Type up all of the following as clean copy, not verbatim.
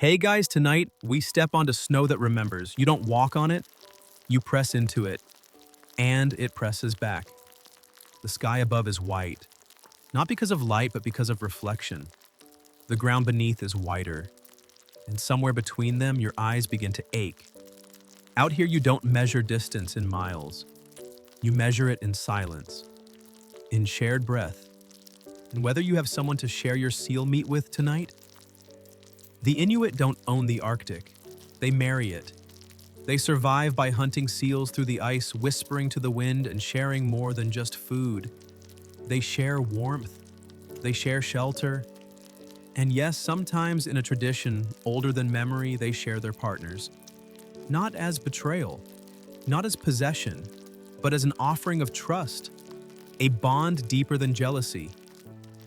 Hey guys, tonight we step onto snow that remembers. You don't walk on it, you press into it, and it presses back. The sky above is white, not because of light, but because of reflection. The ground beneath is whiter, and somewhere between them, your eyes begin to ache. Out here, you don't measure distance in miles. You measure it in silence, in shared breath. And whether you have someone to share your seal meat with tonight, the Inuit don't own the Arctic. They marry it. They survive by hunting seals through the ice, whispering to the wind and sharing more than just food. They share warmth. They share shelter. And yes, sometimes in a tradition older than memory, they share their partners. Not as betrayal, not as possession, but as an offering of trust, a bond deeper than jealousy.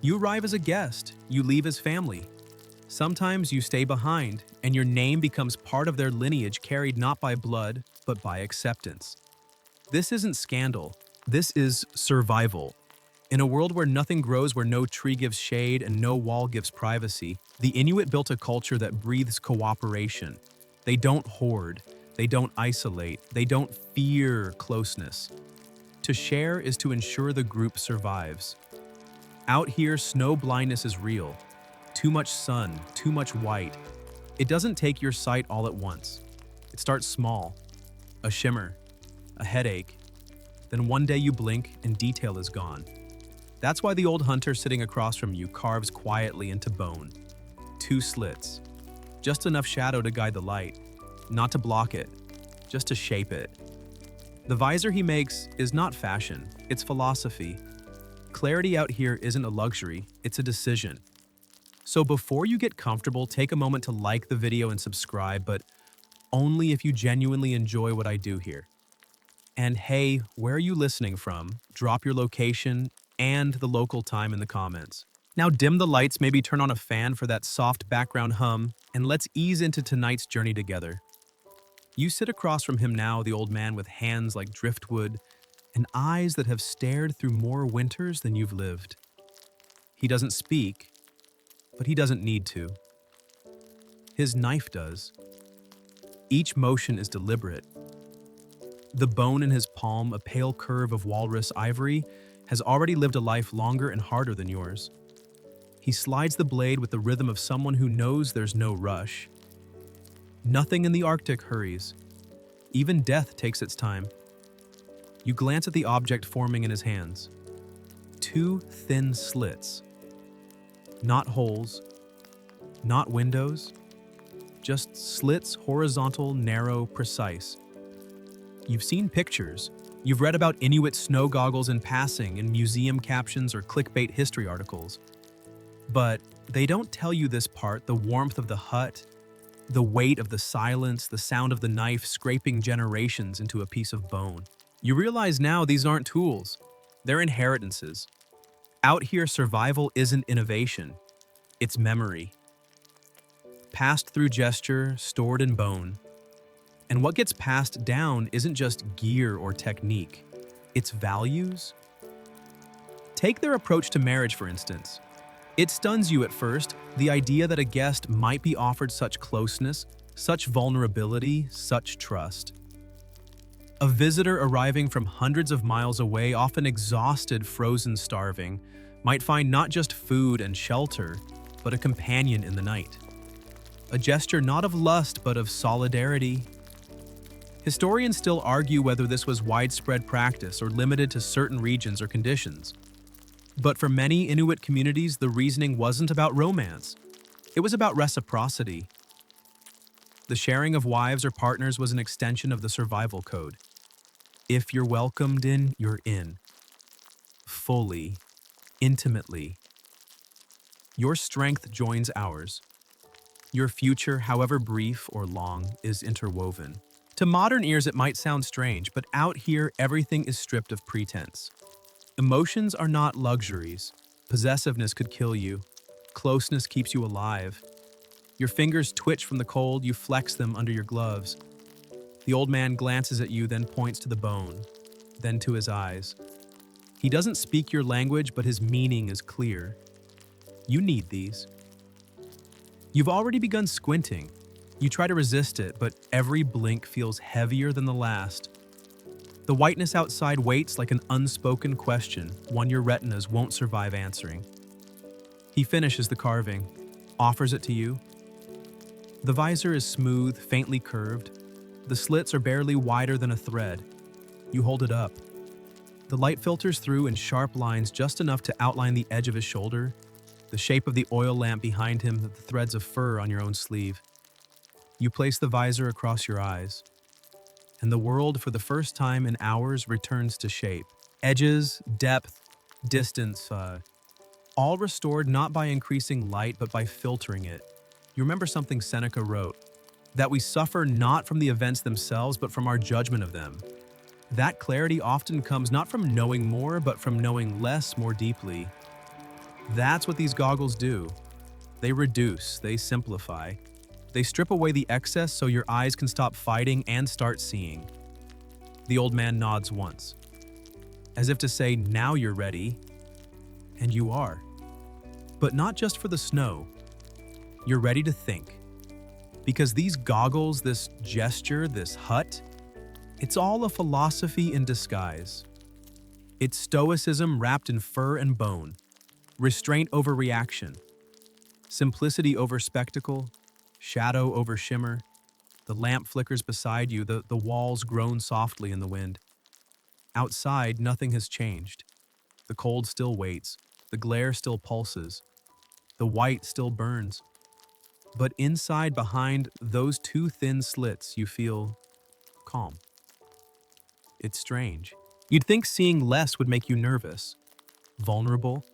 You arrive as a guest, you leave as family. Sometimes you stay behind, and your name becomes part of their lineage carried not by blood, but by acceptance. This isn't scandal. This is survival. In a world where nothing grows, where no tree gives shade and no wall gives privacy, the Inuit built a culture that breathes cooperation. They don't hoard. They don't isolate. They don't fear closeness. To share is to ensure the group survives. Out here, snow blindness is real. Too much sun, too much white. It doesn't take your sight all at once. It starts small. A shimmer, a headache. Then one day you blink and detail is gone. That's why the old hunter sitting across from you carves quietly into bone. 2 slits. Just enough shadow to guide the light. Not to block it, just to shape it. The visor he makes is not fashion, it's philosophy. Clarity out here isn't a luxury, it's a decision. So before you get comfortable, take a moment to like the video and subscribe, but only if you genuinely enjoy what I do here. And hey, where are you listening from? Drop your location and the local time in the comments. Now dim the lights, maybe turn on a fan for that soft background hum, and let's ease into tonight's journey together. You sit across from him now, the old man with hands like driftwood and eyes that have stared through more winters than you've lived. He doesn't speak, but he doesn't need to. His knife does. Each motion is deliberate. The bone in his palm, a pale curve of walrus ivory, has already lived a life longer and harder than yours. He slides the blade with the rhythm of someone who knows there's no rush. Nothing in the Arctic hurries. Even death takes its time. You glance at the object forming in his hands. 2 thin slits. Not holes, not windows, just slits, horizontal, narrow, precise. You've seen pictures. You've read about Inuit snow goggles in passing in museum captions or clickbait history articles. But they don't tell you this part, the warmth of the hut, the weight of the silence, the sound of the knife scraping generations into a piece of bone. You realize now these aren't tools, they're inheritances. Out here, survival isn't innovation, it's memory. Passed through gesture, stored in bone. And what gets passed down isn't just gear or technique, it's values. Take their approach to marriage, for instance. It stuns you at first, the idea that a guest might be offered such closeness, such vulnerability, such trust. A visitor arriving from hundreds of miles away, often exhausted, frozen, starving, might find not just food and shelter, but a companion in the night. A gesture not of lust, but of solidarity. Historians still argue whether this was widespread practice or limited to certain regions or conditions. But for many Inuit communities, the reasoning wasn't about romance. It was about reciprocity. The sharing of wives or partners was an extension of the survival code. If you're welcomed in, you're in. Fully. Intimately. Your strength joins ours. Your future, however brief or long, is interwoven. To modern ears, it might sound strange, but out here, everything is stripped of pretense. Emotions are not luxuries. Possessiveness could kill you. Closeness keeps you alive. Your fingers twitch from the cold, you flex them under your gloves. The old man glances at you, then points to the bone, then to his eyes. He doesn't speak your language, but his meaning is clear. You need these. You've already begun squinting. You try to resist it, but every blink feels heavier than the last. The whiteness outside waits like an unspoken question, one your retinas won't survive answering. He finishes the carving, offers it to you. The visor is smooth, faintly curved. The slits are barely wider than a thread. You hold it up. The light filters through in sharp lines just enough to outline the edge of his shoulder, the shape of the oil lamp behind him, the threads of fur on your own sleeve. You place the visor across your eyes, and the world, for the first time in hours, returns to shape. Edges, depth, distance, all restored not by increasing light, but by filtering it. You remember something Seneca wrote, that we suffer not from the events themselves, but from our judgment of them. That clarity often comes not from knowing more, but from knowing less more deeply. That's what these goggles do. They reduce, they simplify. They strip away the excess so your eyes can stop fighting and start seeing. The old man nods once, as if to say, now you're ready, and you are. But not just for the snow. You're ready to think. Because these goggles, this gesture, this hut, it's all a philosophy in disguise. It's Stoicism wrapped in fur and bone, restraint over reaction, simplicity over spectacle, shadow over shimmer. The lamp flickers beside you, the walls groan softly in the wind. Outside, nothing has changed. The cold still waits, the glare still pulses, the white still burns. But inside, behind those two thin slits, you feel calm. It's strange. You'd think seeing less would make you nervous, vulnerable,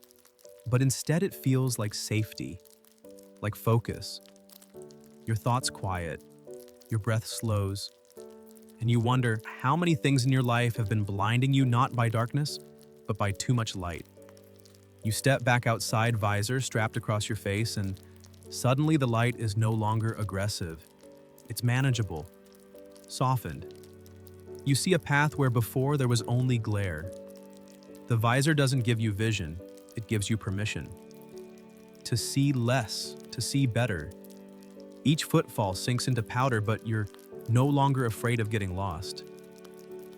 but instead it feels like safety, like focus. Your thoughts quiet, your breath slows, and you wonder how many things in your life have been blinding you not by darkness, but by too much light. You step back outside, visor strapped across your face, and suddenly the light is no longer aggressive. It's manageable, softened. You see a path where before there was only glare. The visor doesn't give you vision, it gives you permission. To see less, to see better. Each footfall sinks into powder, but you're no longer afraid of getting lost.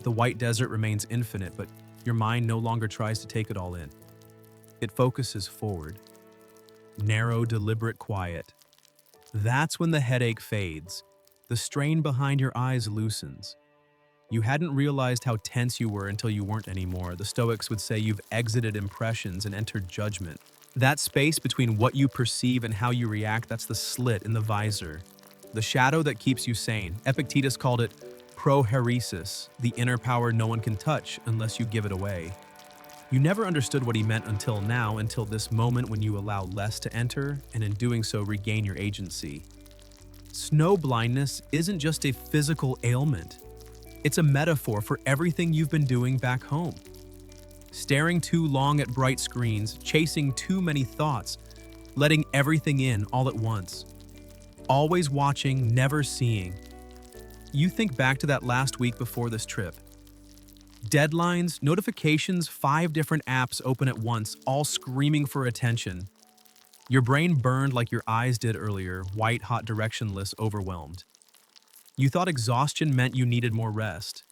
The white desert remains infinite, but your mind no longer tries to take it all in. It focuses forward. Narrow, deliberate quiet. That's when the headache fades. The strain behind your eyes loosens. You hadn't realized how tense you were until you weren't anymore. The Stoics would say you've exited impressions and entered judgment. That space between what you perceive and how you react, that's the slit in the visor. The shadow that keeps you sane. Epictetus called it proheresis, the inner power no one can touch unless you give it away. You never understood what he meant until now, until this moment when you allow less to enter, and in doing so regain your agency. Snow blindness isn't just a physical ailment. It's a metaphor for everything you've been doing back home. Staring too long at bright screens, chasing too many thoughts, letting everything in all at once. Always watching, never seeing. You think back to that last week before this trip. Deadlines, notifications, 5 different apps open at once, all screaming for attention. Your brain burned like your eyes did earlier, white, hot, directionless, overwhelmed. You thought exhaustion meant you needed more rest.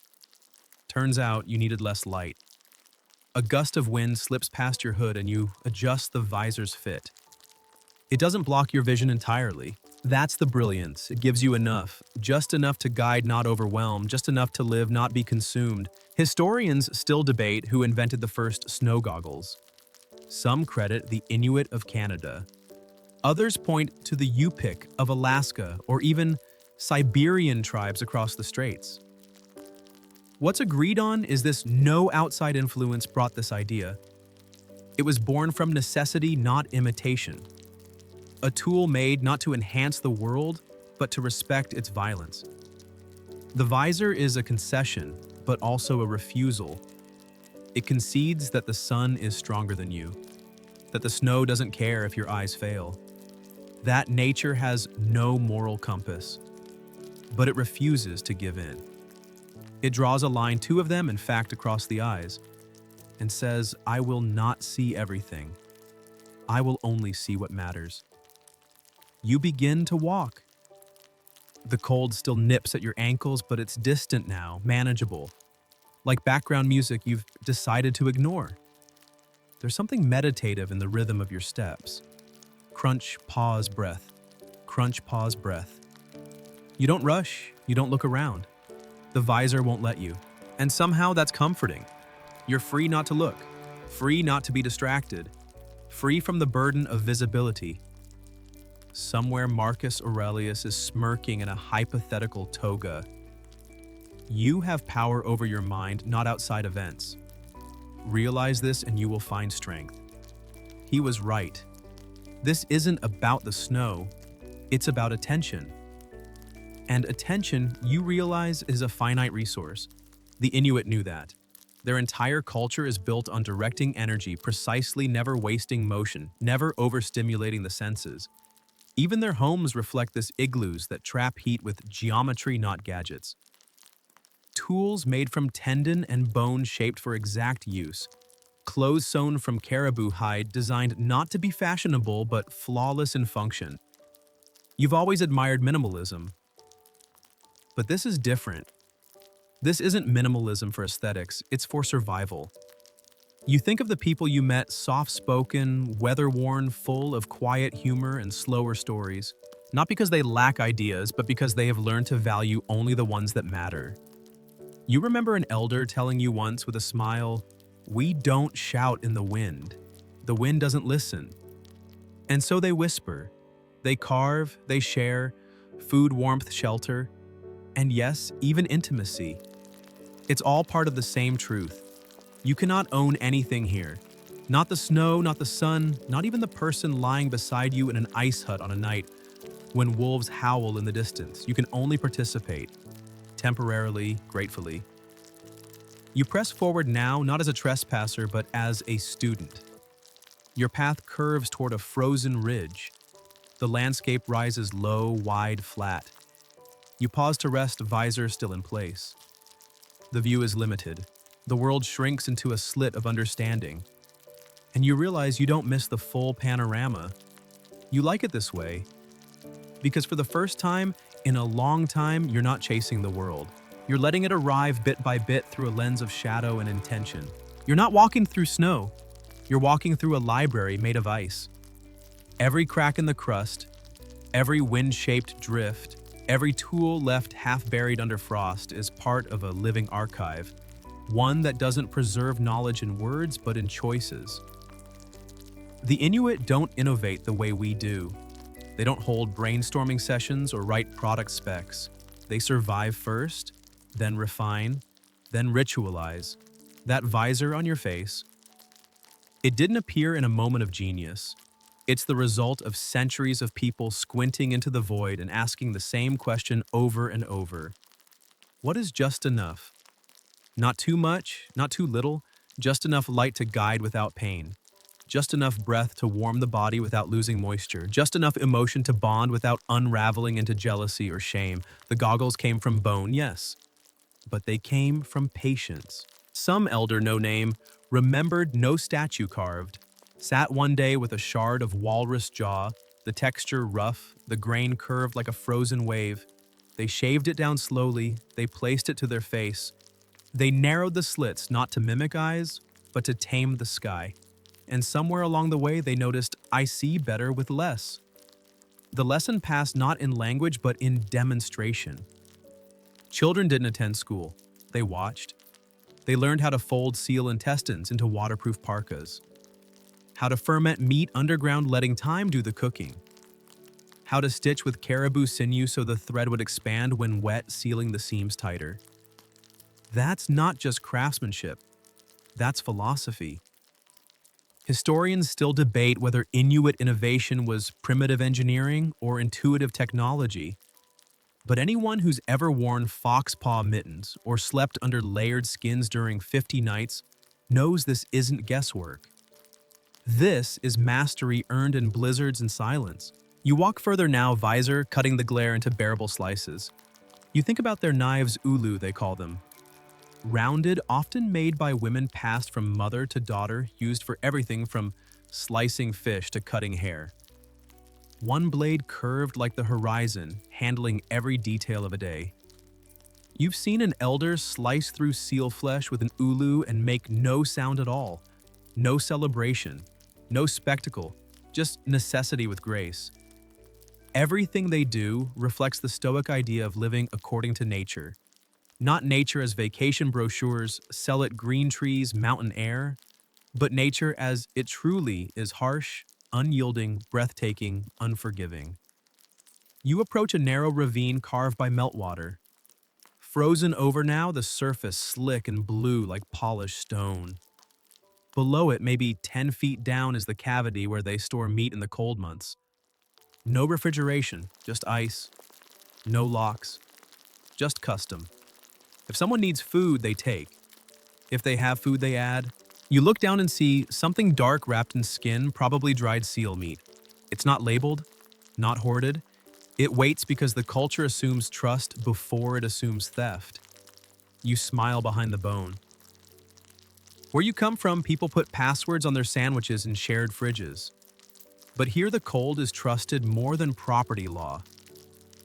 Turns out you needed less light. A gust of wind slips past your hood and you adjust the visor's fit. It doesn't block your vision entirely. That's the brilliance. It gives you enough, just enough to guide, not overwhelm, just enough to live, not be consumed. Historians still debate who invented the first snow goggles. Some credit the Inuit of Canada. Others point to the Yupik of Alaska or even Siberian tribes across the straits. What's agreed on is this: no outside influence brought this idea. It was born from necessity, not imitation. A tool made not to enhance the world, but to respect its violence. The visor is a concession, but also a refusal. It concedes that the sun is stronger than you, that the snow doesn't care if your eyes fail, that nature has no moral compass, but it refuses to give in. It draws a line, 2 of them, in fact, across the eyes, and says, I will not see everything. I will only see what matters. You begin to walk. The cold still nips at your ankles, but it's distant now, manageable. Like background music you've decided to ignore. There's something meditative in the rhythm of your steps. Crunch, pause, breath. Crunch, pause, breath. You don't rush, you don't look around. The visor won't let you. And somehow that's comforting. You're free not to look, free not to be distracted, free from the burden of visibility. Somewhere Marcus Aurelius is smirking in a hypothetical toga. You have power over your mind, not outside events. Realize this and you will find strength. He was right. This isn't about the snow, it's about attention. And attention, you realize, is a finite resource. The Inuit knew that. Their entire culture is built on directing energy, precisely never wasting motion, never overstimulating the senses. Even their homes reflect this: igloos that trap heat with geometry, not gadgets. Tools made from tendon and bone shaped for exact use. Clothes sewn from caribou hide designed not to be fashionable but flawless in function. You've always admired minimalism. But this is different. This isn't minimalism for aesthetics, it's for survival. You think of the people you met, soft-spoken, weather-worn, full of quiet humor and slower stories. Not because they lack ideas, but because they have learned to value only the ones that matter. You remember an elder telling you once with a smile, "We don't shout in the wind. The wind doesn't listen." And so they whisper. They carve, they share, food, warmth, shelter, and yes, even intimacy. It's all part of the same truth. You cannot own anything here. Not the snow, not the sun, not even the person lying beside you in an ice hut on a night when wolves howl in the distance. You can only participate. Temporarily, gratefully. You press forward now, not as a trespasser, but as a student. Your path curves toward a frozen ridge. The landscape rises low, wide, flat. You pause to rest, visor still in place. The view is limited. The world shrinks into a slit of understanding. And you realize you don't miss the full panorama. You like it this way, because for the first time in a long time, you're not chasing the world. You're letting it arrive bit by bit through a lens of shadow and intention. You're not walking through snow. You're walking through a library made of ice. Every crack in the crust, every wind-shaped drift, every tool left half buried under frost is part of a living archive, one that doesn't preserve knowledge in words but in choices. The Inuit don't innovate the way we do. They don't hold brainstorming sessions or write product specs. They survive first, then refine, then ritualize. That visor on your face, it didn't appear in a moment of genius. It's the result of centuries of people squinting into the void and asking the same question over and over. What is just enough? Not too much, not too little, just enough light to guide without pain. Just enough breath to warm the body without losing moisture. Just enough emotion to bond without unraveling into jealousy or shame. The goggles came from bone, yes, but they came from patience. Some elder no name remembered no statue carved, sat one day with a shard of walrus jaw, the texture rough, the grain curved like a frozen wave. They shaved it down slowly, they placed it to their face. They narrowed the slits not to mimic eyes, but to tame the sky. And somewhere along the way they noticed, I see better with less. The lesson passed not in language but in demonstration. Children didn't attend school, they watched. They learned how to fold seal intestines into waterproof parkas. How to ferment meat underground, letting time do the cooking. How to stitch with caribou sinew so the thread would expand when wet, sealing the seams tighter. That's not just craftsmanship, that's philosophy. Historians still debate whether Inuit innovation was primitive engineering or intuitive technology. But anyone who's ever worn fox-paw mittens or slept under layered skins during 50 nights knows this isn't guesswork. This is mastery earned in blizzards and silence. You walk further now, visor cutting the glare into bearable slices. You think about their knives, ulu they call them. Rounded, often made by women passed from mother to daughter, used for everything from slicing fish to cutting hair. one blade curved like the horizon, handling every detail of a day. You've seen an elder slice through seal flesh with an ulu and make no sound at all. No celebration, no spectacle, just necessity with grace. Everything they do reflects the Stoic idea of living according to nature. Not nature as vacation brochures sell it green trees, mountain air, but nature as it truly is harsh, unyielding, breathtaking, unforgiving. You approach a narrow ravine carved by meltwater. Frozen over now, the surface slick and blue like polished stone. Below it, maybe 10 feet down, is the cavity where they store meat in the cold months. No refrigeration, just ice. No locks, just custom. If someone needs food, they take. If they have food, they add. You look down and see something dark wrapped in skin, probably dried seal meat. It's not labeled, not hoarded. It waits because the culture assumes trust before it assumes theft. You smile behind the bone. Where you come from, people put passwords on their sandwiches in shared fridges. But here the cold is trusted more than property law.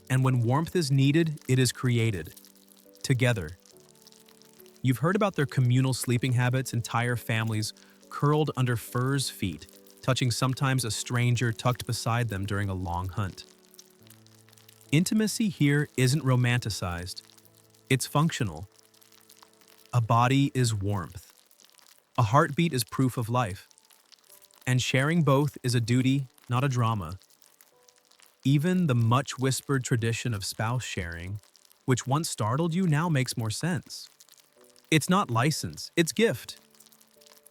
And when warmth is needed, it is created. Together. You've heard about their communal sleeping habits, entire families curled under fur's feet, touching sometimes a stranger tucked beside them during a long hunt. Intimacy here isn't romanticized. It's functional. A body is warmth. A heartbeat is proof of life. And sharing both is a duty, not a drama. Even the much-whispered tradition of spouse sharing, which once startled you, now makes more sense. It's not license, it's gift.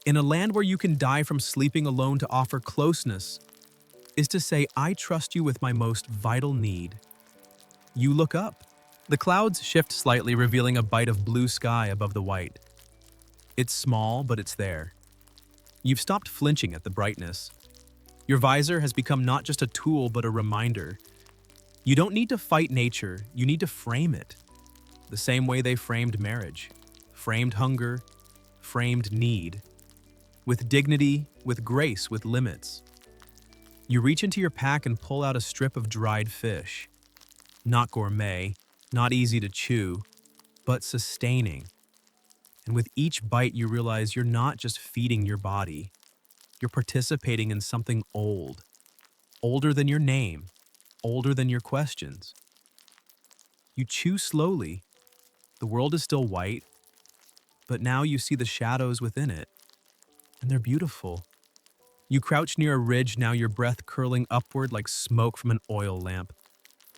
In a land where you can die from sleeping alone, to offer closeness is to say, I trust you with my most vital need. You look up. The clouds shift slightly, revealing a bite of blue sky above the white. It's small, but it's there. You've stopped flinching at the brightness. Your visor has become not just a tool, but a reminder. You don't need to fight nature, you need to frame it. The same way they framed marriage. Framed hunger, framed need. With dignity, with grace, with limits. You reach into your pack and pull out a strip of dried fish. Not gourmet, not easy to chew, but sustaining. And with each bite you realize you're not just feeding your body, you're participating in something old. Older than your name, older than your questions. You chew slowly. The world is still white, but now you see the shadows within it, and they're beautiful. You crouch near a ridge, now your breath curling upward like smoke from an oil lamp.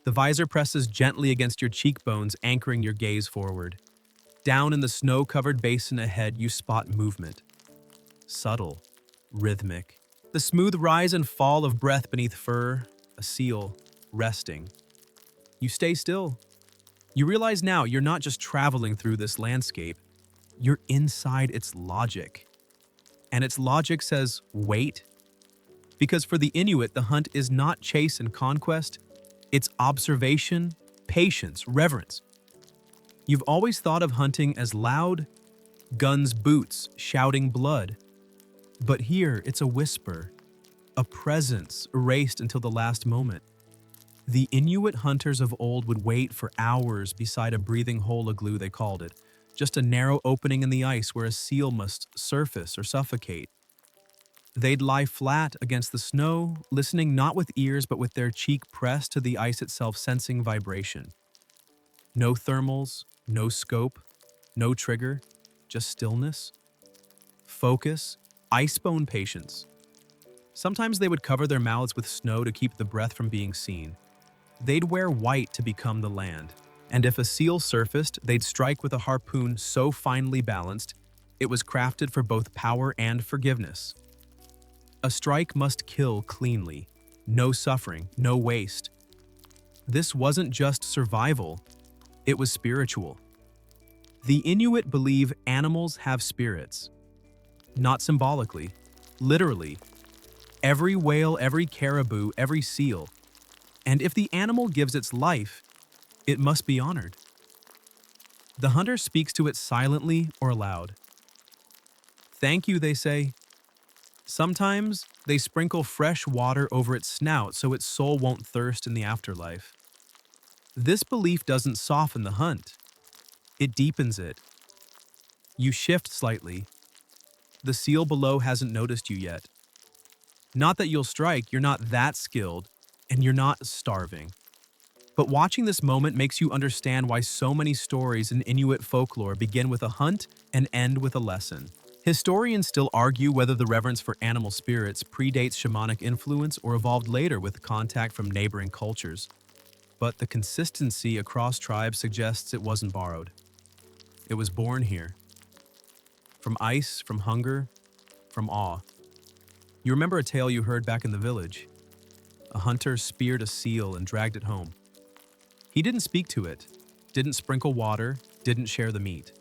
The visor presses gently against your cheekbones, anchoring your gaze forward. Down in the snow-covered basin ahead, you spot movement. Subtle, rhythmic. The smooth rise and fall of breath beneath fur, a seal, resting. You stay still. You realize now you're not just traveling through this landscape, you're inside its logic. And its logic says, wait. Because for the Inuit, the hunt is not chase and conquest, it's observation, patience, reverence. You've always thought of hunting as loud, guns, boots, shouting blood. But here, it's a whisper, a presence erased until the last moment. The Inuit hunters of old would wait for hours beside a breathing hole igloo, they called it, just a narrow opening in the ice where a seal must surface or suffocate. They'd lie flat against the snow, listening not with ears but with their cheek pressed to the ice itself, sensing vibration. No thermals, no scope, no trigger, just stillness, focus, ice-bone patience. Sometimes they would cover their mouths with snow to keep the breath from being seen. They'd wear white to become the land, and if a seal surfaced, they'd strike with a harpoon so finely balanced, it was crafted for both power and forgiveness. A strike must kill cleanly, no suffering, no waste. This wasn't just survival, it was spiritual. The Inuit believe animals have spirits. Not symbolically, literally. Every whale, every caribou, every seal. And if the animal gives its life, it must be honored. The hunter speaks to it silently or aloud. Thank you, they say. Sometimes they sprinkle fresh water over its snout so its soul won't thirst in the afterlife. This belief doesn't soften the hunt, it deepens it. You shift slightly. The seal below hasn't noticed you yet. Not that you'll strike, you're not that skilled, and you're not starving. But watching this moment makes you understand why so many stories in Inuit folklore begin with a hunt and end with a lesson. Historians still argue whether the reverence for animal spirits predates shamanic influence or evolved later with contact from neighboring cultures. But the consistency across tribes suggests it wasn't borrowed. It was born here. From ice, from hunger, from awe. You remember a tale you heard back in the village. A hunter speared a seal and dragged it home. He didn't speak to it, didn't sprinkle water, didn't share the meat.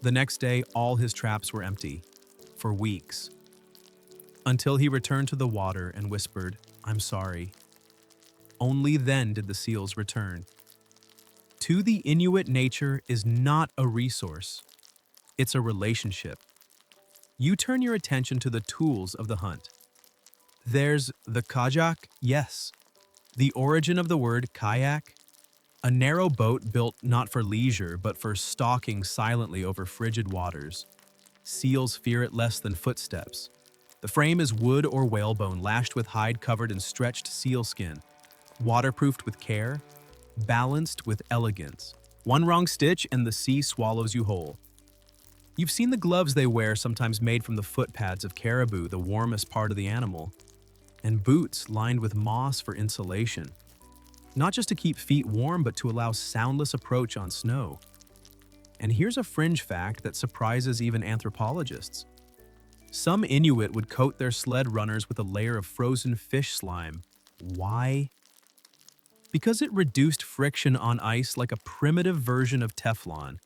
The next day, all his traps were empty, for weeks. Until he returned to the water and whispered, "I'm sorry." Only then did the seals return. To the Inuit, nature is not a resource. It's a relationship. You turn your attention to the tools of the hunt. There's the kajak, yes. The origin of the word kayak, a narrow boat built not for leisure but for stalking silently over frigid waters. Seals fear it less than footsteps. The frame is wood or whalebone lashed with hide covered in stretched sealskin, waterproofed with care, balanced with elegance. One wrong stitch and the sea swallows you whole. You've seen the gloves they wear, sometimes made from the foot pads of caribou, the warmest part of the animal, and boots lined with moss for insulation. Not just to keep feet warm, but to allow soundless approach on snow. And here's a fringe fact that surprises even anthropologists. Some Inuit would coat their sled runners with a layer of frozen fish slime. Why? Because it reduced friction on ice like a primitive version of Teflon.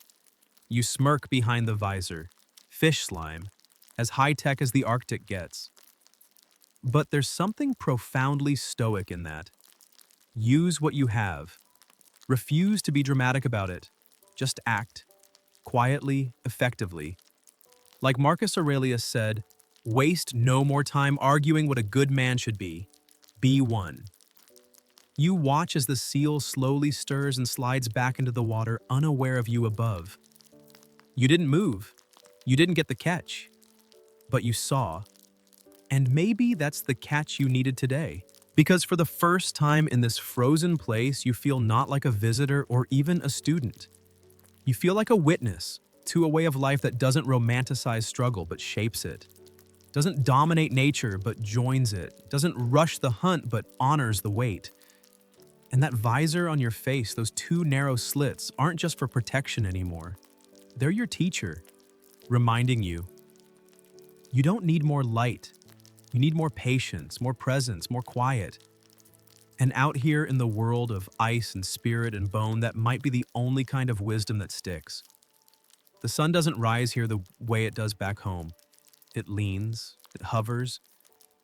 You smirk behind the visor. Fish slime, as high-tech as the Arctic gets. But there's something profoundly stoic in that. Use what you have. Refuse to be dramatic about it. Just act. Quietly, effectively. Like Marcus Aurelius said, waste no more time arguing what a good man should be. Be one. You watch as the seal slowly stirs and slides back into the water, unaware of you above. You didn't move. You didn't get the catch. But you saw. And maybe that's the catch you needed today. Because for the first time in this frozen place, you feel not like a visitor or even a student. You feel like a witness to a way of life that doesn't romanticize struggle but shapes it. Doesn't dominate nature but joins it. Doesn't rush the hunt but honors the wait. And that visor on your face, those two narrow slits, aren't just for protection anymore. They're your teacher, reminding you, you don't need more light. You need more patience, more presence, more quiet. And out here in the world of ice and spirit and bone, that might be the only kind of wisdom that sticks. The sun doesn't rise here the way it does back home. It leans, it hovers,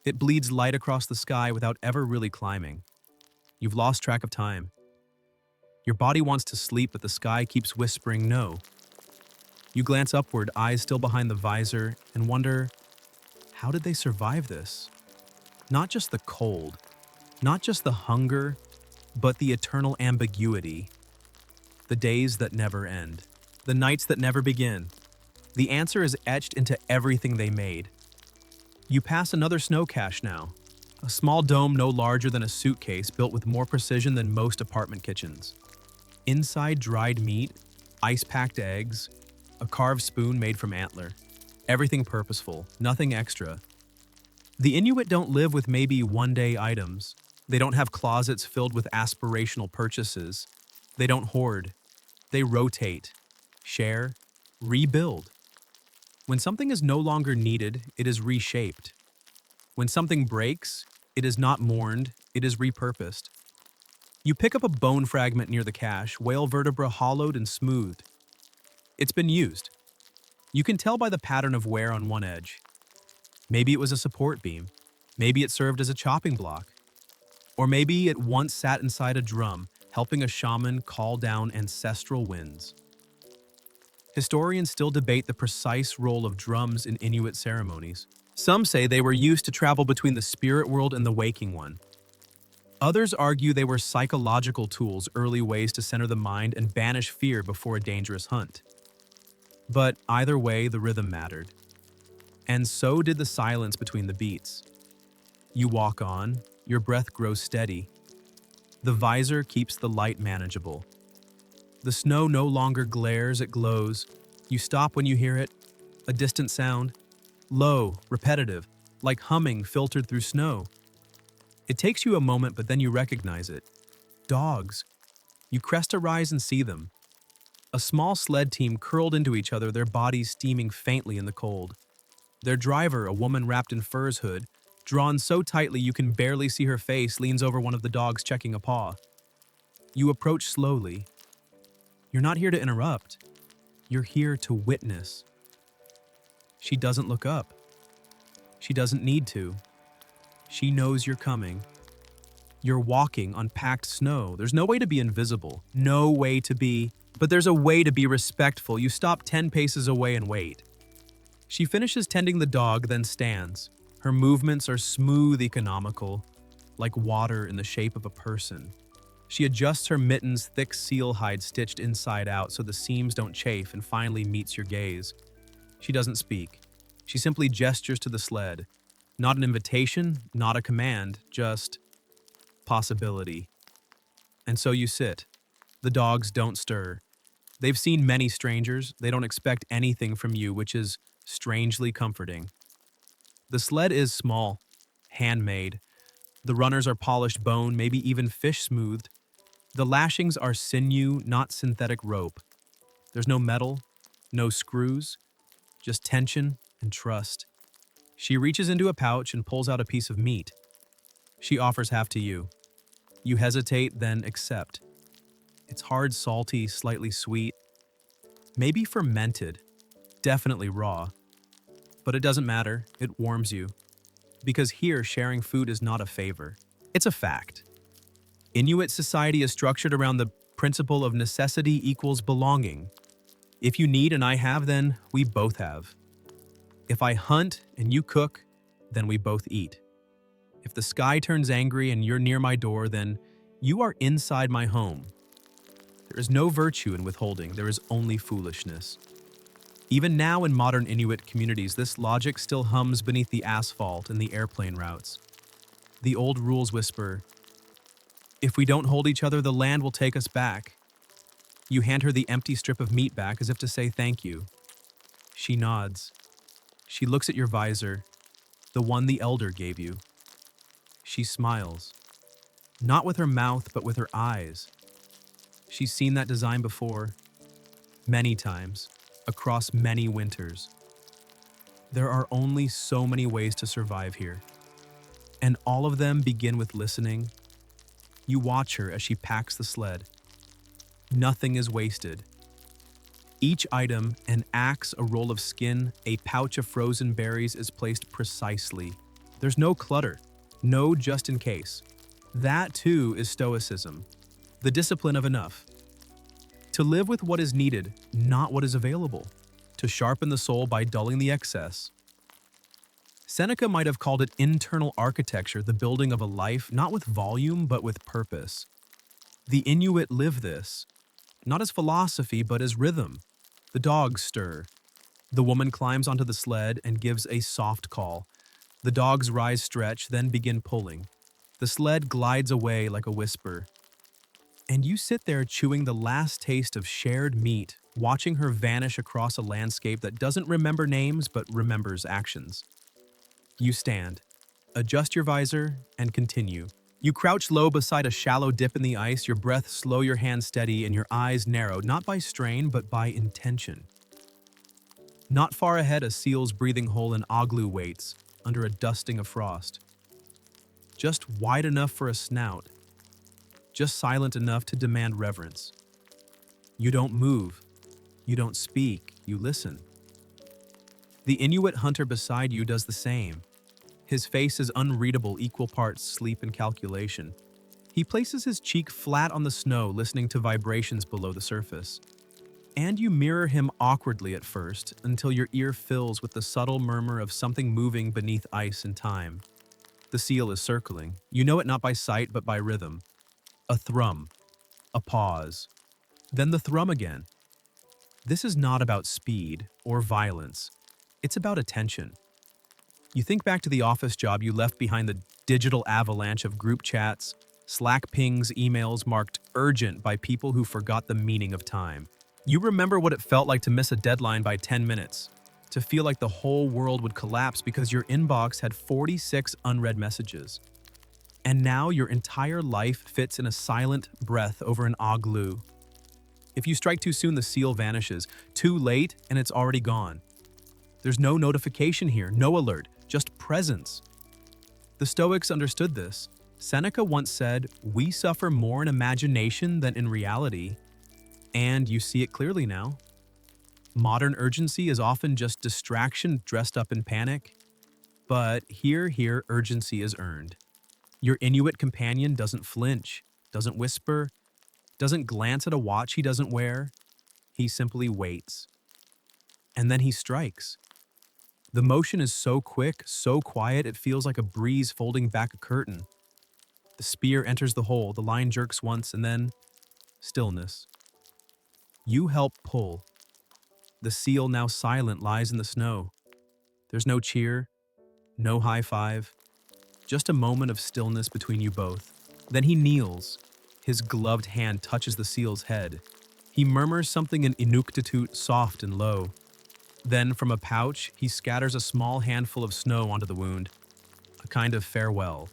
it bleeds light across the sky without ever really climbing. You've lost track of time. Your body wants to sleep, but the sky keeps whispering no. You glance upward, eyes still behind the visor, and wonder, how did they survive this? Not just the cold, not just the hunger, but the eternal ambiguity. The days that never end, the nights that never begin. The answer is etched into everything they made. You pass another snow cache now, a small dome no larger than a suitcase built with more precision than most apartment kitchens. Inside dried meat, ice-packed eggs, a carved spoon made from antler. Everything purposeful, nothing extra. The Inuit don't live with maybe one-day items. They don't have closets filled with aspirational purchases. They don't hoard. They rotate, share, rebuild. When something is no longer needed, it is reshaped. When something breaks, it is not mourned, it is repurposed. You pick up a bone fragment near the cache, whale vertebra hollowed and smoothed. It's been used. You can tell by the pattern of wear on one edge. Maybe it was a support beam. Maybe it served as a chopping block. Or maybe it once sat inside a drum, helping a shaman call down ancestral winds. Historians still debate the precise role of drums in Inuit ceremonies. Some say they were used to travel between the spirit world and the waking one. Others argue they were psychological tools, early ways to center the mind and banish fear before a dangerous hunt. But either way, the rhythm mattered. And so did the silence between the beats. You walk on, your breath grows steady. The visor keeps the light manageable. The snow no longer glares, it glows. You stop when you hear it, a distant sound, low, repetitive, like humming filtered through snow. It takes you a moment, but then you recognize it. Dogs. You crest a rise and see them. A small sled team curled into each other, their bodies steaming faintly in the cold. Their driver, a woman wrapped in fur's hood, drawn so tightly you can barely see her face, leans over one of the dogs checking a paw. You approach slowly. You're not here to interrupt. You're here to witness. She doesn't look up. She doesn't need to. She knows you're coming. You're walking on packed snow. There's no way to be invisible. No way to be... But there's a way to be respectful. You stop 10 paces away and wait. She finishes tending the dog, then stands. Her movements are smooth, economical, like water in the shape of a person. She adjusts her mittens, thick seal hide stitched inside out so the seams don't chafe, and finally meets your gaze. She doesn't speak. She simply gestures to the sled. Not an invitation, not a command, just possibility. And so you sit. The dogs don't stir. They've seen many strangers. They don't expect anything from you, which is strangely comforting. The sled is small, handmade. The runners are polished bone, maybe even fish-smoothed. The lashings are sinew, not synthetic rope. There's no metal, no screws, just tension and trust. She reaches into a pouch and pulls out a piece of meat. She offers half to you. You hesitate, then accept. It's hard, salty, slightly sweet. Maybe fermented, definitely raw. But it doesn't matter, it warms you. Because here, sharing food is not a favor. It's a fact. Inuit society is structured around the principle of necessity equals belonging. If you need and I have, then we both have. If I hunt and you cook, then we both eat. If the sky turns angry and you're near my door, then you are inside my home. There is no virtue in withholding, there is only foolishness. Even now in modern Inuit communities, this logic still hums beneath the asphalt and the airplane routes. The old rules whisper, if we don't hold each other, the land will take us back. You hand her the empty strip of meat back as if to say thank you. She nods. She looks at your visor, the one the elder gave you. She smiles. Not with her mouth, but with her eyes. She's seen that design before, many times, across many winters. There are only so many ways to survive here, and all of them begin with listening. You watch her as she packs the sled. Nothing is wasted. Each item, an axe, a roll of skin, a pouch of frozen berries, is placed precisely. There's no clutter, no just in case. That too is Stoicism, the discipline of enough. To live with what is needed, not what is available. To sharpen the soul by dulling the excess. Seneca might have called it internal architecture, the building of a life, not with volume, but with purpose. The Inuit live this, not as philosophy, but as rhythm. The dogs stir. The woman climbs onto the sled and gives a soft call. The dogs rise, stretch, then begin pulling. The sled glides away like a whisper. And you sit there chewing the last taste of shared meat, watching her vanish across a landscape that doesn't remember names but remembers actions. You stand, adjust your visor, and continue. You crouch low beside a shallow dip in the ice, your breath slow, your hands steady, and your eyes narrow, not by strain, but by intention. Not far ahead, a seal's breathing hole in Oglu waits, under a dusting of frost. Just wide enough for a snout. Just silent enough to demand reverence. You don't move. You don't speak. You listen. The Inuit hunter beside you does the same. His face is unreadable, equal parts sleep and calculation. He places his cheek flat on the snow, listening to vibrations below the surface. And you mirror him awkwardly at first, until your ear fills with the subtle murmur of something moving beneath ice and time. The seal is circling. You know it not by sight, but by rhythm. A thrum, a pause, then the thrum again. This is not about speed or violence. It's about attention. You think back to the office job you left behind, the digital avalanche of group chats, Slack pings, emails marked urgent by people who forgot the meaning of time. You remember what it felt like to miss a deadline by 10 minutes, to feel like the whole world would collapse because your inbox had 46 unread messages. And now your entire life fits in a silent breath over an igloo. If you strike too soon, the seal vanishes. Too late, and it's already gone. There's no notification here, no alert, just presence. The Stoics understood this. Seneca once said, "We suffer more in imagination than in reality." And you see it clearly now. Modern urgency is often just distraction dressed up in panic. But here, urgency is earned. Your Inuit companion doesn't flinch, doesn't whisper, doesn't glance at a watch he doesn't wear. He simply waits. And then he strikes. The motion is so quick, so quiet, it feels like a breeze folding back a curtain. The spear enters the hole, the line jerks once, and then stillness. You help pull. The seal, now silent, lies in the snow. There's no cheer, no high five, just a moment of stillness between you both. Then he kneels. His gloved hand touches the seal's head. He murmurs something in Inuktitut, soft and low. Then, from a pouch, he scatters a small handful of snow onto the wound, a kind of farewell.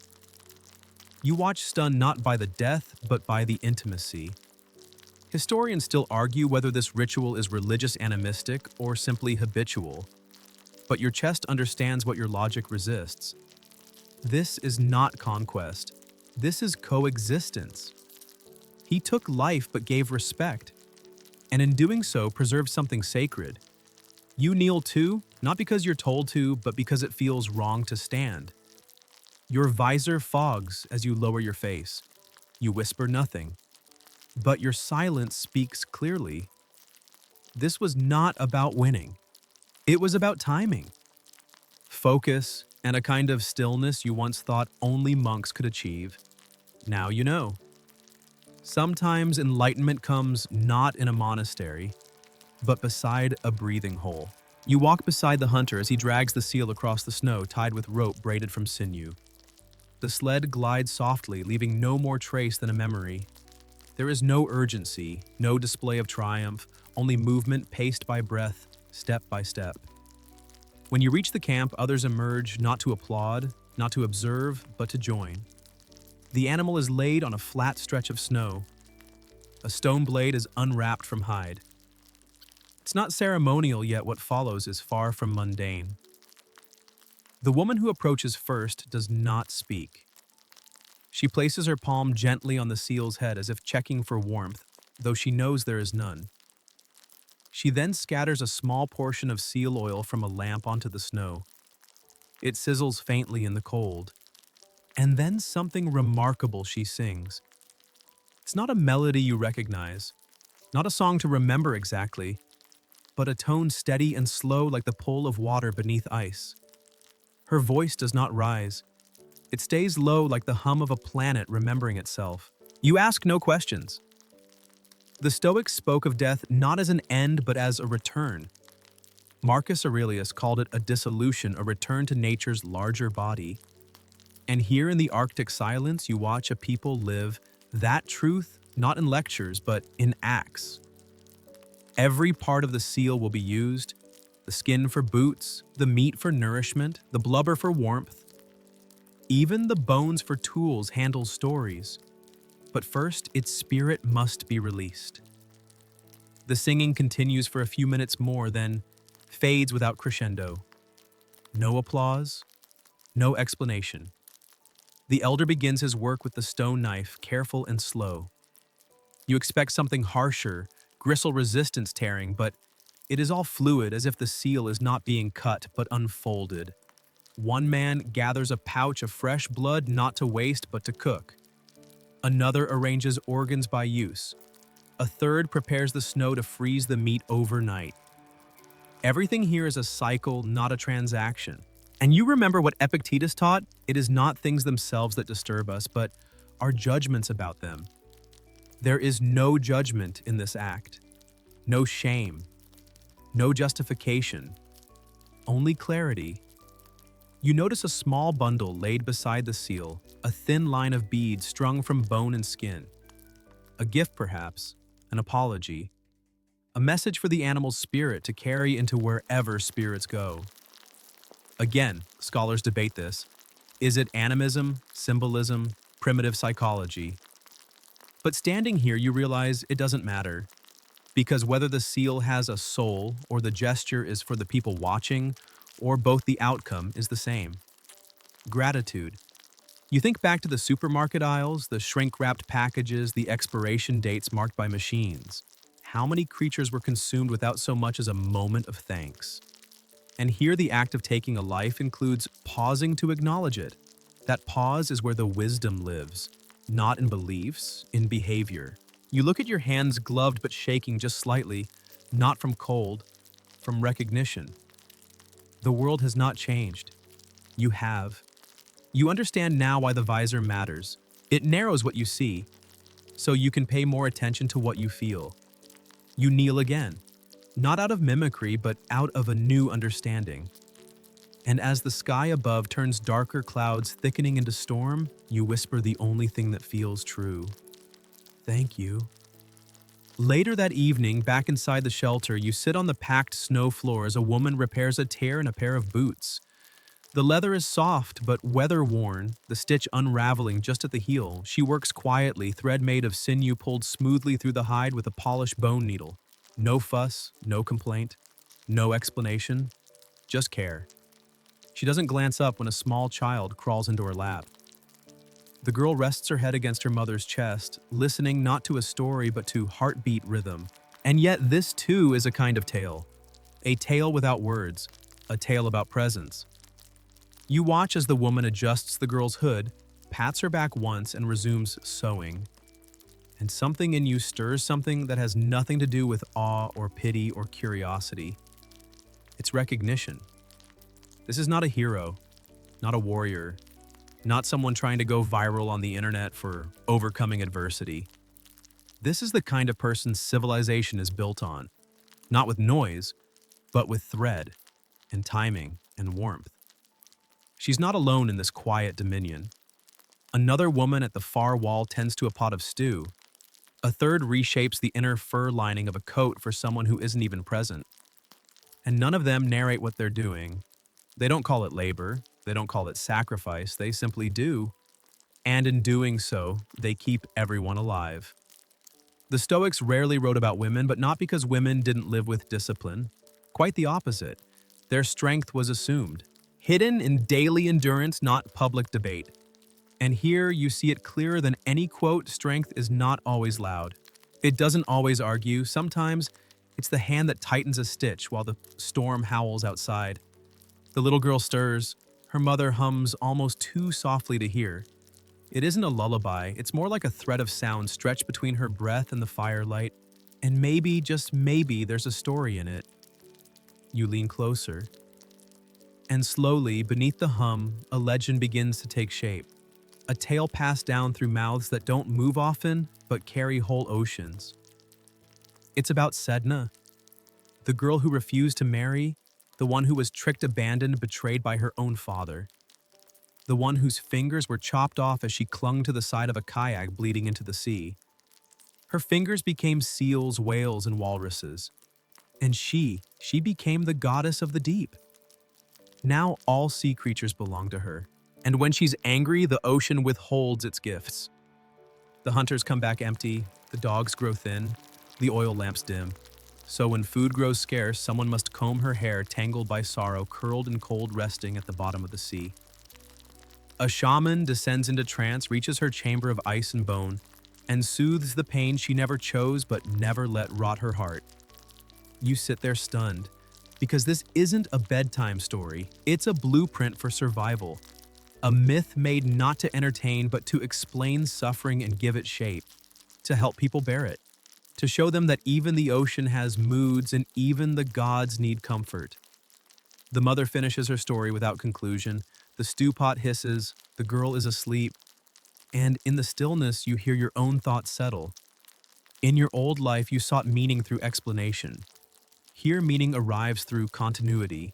You watch, stunned not by the death, but by the intimacy. Historians still argue whether this ritual is religious animistic or simply habitual, but your chest understands what your logic resists. This is not conquest. This is coexistence. He took life but gave respect, and in doing so preserved something sacred. You kneel too, not because you're told to, but because it feels wrong to stand. Your visor fogs as you lower your face. You whisper nothing, but your silence speaks clearly. This was not about winning. It was about timing, focus, and a kind of stillness you once thought only monks could achieve. Now you know. Sometimes enlightenment comes not in a monastery, but beside a breathing hole. You walk beside the hunter as he drags the seal across the snow, tied with rope braided from sinew. The sled glides softly, leaving no more trace than a memory. There is no urgency, no display of triumph, only movement paced by breath, step by step. When you reach the camp, others emerge, not to applaud, not to observe, but to join. The animal is laid on a flat stretch of snow. A stone blade is unwrapped from hide. It's not ceremonial, yet what follows is far from mundane. The woman who approaches first does not speak. She places her palm gently on the seal's head as if checking for warmth, though she knows there is none. She then scatters a small portion of seal oil from a lamp onto the snow. It sizzles faintly in the cold. And then something remarkable she sings. It's not a melody you recognize, not a song to remember exactly, but a tone steady and slow like the pull of water beneath ice. Her voice does not rise. It stays low like the hum of a planet remembering itself. You ask no questions. The Stoics spoke of death not as an end but as a return. Marcus Aurelius called it a dissolution, a return to nature's larger body. And here in the Arctic silence, you watch a people live that truth not in lectures, but in acts. Every part of the seal will be used: the skin for boots, the meat for nourishment, the blubber for warmth. Even the bones for tools handle stories. But first, its spirit must be released. The singing continues for a few minutes more, then fades without crescendo. No applause, no explanation. The elder begins his work with the stone knife, careful and slow. You expect something harsher, gristle resistance tearing, but it is all fluid, as if the seal is not being cut, but unfolded. One man gathers a pouch of fresh blood, not to waste, but to cook. Another arranges organs by use. A third prepares the snow to freeze the meat overnight. Everything here is a cycle, not a transaction. And you remember what Epictetus taught? It is not things themselves that disturb us, but our judgments about them. There is no judgment in this act, no shame, no justification, only clarity. You notice a small bundle laid beside the seal, a thin line of beads strung from bone and skin. A gift, perhaps, an apology, a message for the animal's spirit to carry into wherever spirits go. Again, scholars debate this. Is it animism, symbolism, primitive psychology? But standing here, you realize it doesn't matter. Because whether the seal has a soul, or the gesture is for the people watching, or both, the outcome is the same. Gratitude. You think back to the supermarket aisles, the shrink-wrapped packages, the expiration dates marked by machines. How many creatures were consumed without so much as a moment of thanks? And here the act of taking a life includes pausing to acknowledge it. That pause is where the wisdom lives, not in beliefs, in behavior. You look at your hands gloved but shaking just slightly, not from cold, from recognition. The world has not changed. You have. You understand now why the visor matters. It narrows what you see, so you can pay more attention to what you feel. You kneel again, not out of mimicry, but out of a new understanding. And as the sky above turns darker clouds thickening into storm, you whisper the only thing that feels true. Thank you. Later that evening, back inside the shelter, you sit on the packed snow floor as a woman repairs a tear in a pair of boots. The leather is soft but weather-worn, the stitch unraveling just at the heel. She works quietly, thread made of sinew pulled smoothly through the hide with a polished bone needle. No fuss, no complaint, no explanation, just care. She doesn't glance up when a small child crawls into her lap. The girl rests her head against her mother's chest, listening not to a story but to heartbeat rhythm. And yet this too is a kind of tale. A tale without words, a tale about presence. You watch as the woman adjusts the girl's hood, pats her back once, and resumes sewing. And something in you stirs something that has nothing to do with awe or pity or curiosity. It's recognition. This is not a hero, not a warrior, not someone trying to go viral on the internet for overcoming adversity. This is the kind of person civilization is built on, not with noise, but with thread and timing and warmth. She's not alone in this quiet dominion. Another woman at the far wall tends to a pot of stew. A third reshapes the inner fur lining of a coat for someone who isn't even present. And none of them narrate what they're doing. They don't call it labor. They don't call it sacrifice. They simply do. And in doing so, they keep everyone alive. The Stoics rarely wrote about women, but not because women didn't live with discipline. Quite the opposite. Their strength was assumed, hidden in daily endurance, not public debate. And here you see it clearer than any quote: strength is not always loud. It doesn't always argue. Sometimes it's the hand that tightens a stitch while the storm howls outside. The little girl stirs. Her mother hums almost too softly to hear. It isn't a lullaby. It's more like a thread of sound stretched between her breath and the firelight. And maybe, just maybe, there's a story in it. You lean closer. And slowly, beneath the hum, a legend begins to take shape. A tale passed down through mouths that don't move often, but carry whole oceans. It's about Sedna, the girl who refused to marry, the one who was tricked, abandoned, betrayed by her own father. The one whose fingers were chopped off as she clung to the side of a kayak bleeding into the sea. Her fingers became seals, whales, and walruses. And she became the goddess of the deep. Now all sea creatures belong to her. And when she's angry, the ocean withholds its gifts. The hunters come back empty, the dogs grow thin, the oil lamps dim. So when food grows scarce, someone must comb her hair, tangled by sorrow, curled in cold resting at the bottom of the sea. A shaman descends into trance, reaches her chamber of ice and bone, and soothes the pain she never chose but never let rot her heart. You sit there stunned, because this isn't a bedtime story, it's a blueprint for survival. A myth made not to entertain but to explain suffering and give it shape, to help people bear it, to show them that even the ocean has moods and even the gods need comfort. The mother finishes her story without conclusion. The stew pot hisses, the girl is asleep, and in the stillness you hear your own thoughts settle. In your old life you sought meaning through explanation. Here meaning arrives through continuity.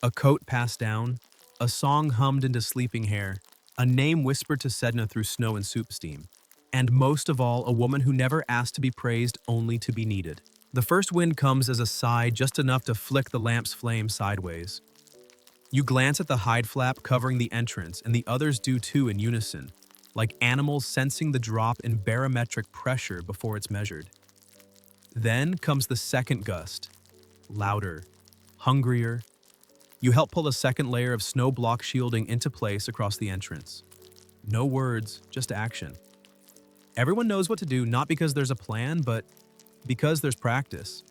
A coat passed down, a song hummed into sleeping hair, a name whispered to Sedna through snow and soup steam. And most of all, a woman who never asked to be praised, only to be needed. The first wind comes as a sigh, just enough to flick the lamp's flame sideways. You glance at the hide flap covering the entrance, and the others do too in unison, like animals sensing the drop in barometric pressure before it's measured. Then comes the second gust, louder, hungrier. You help pull a second layer of snow block shielding into place across the entrance. No words, just action. Everyone knows what to do, not because there's a plan, but because there's practice.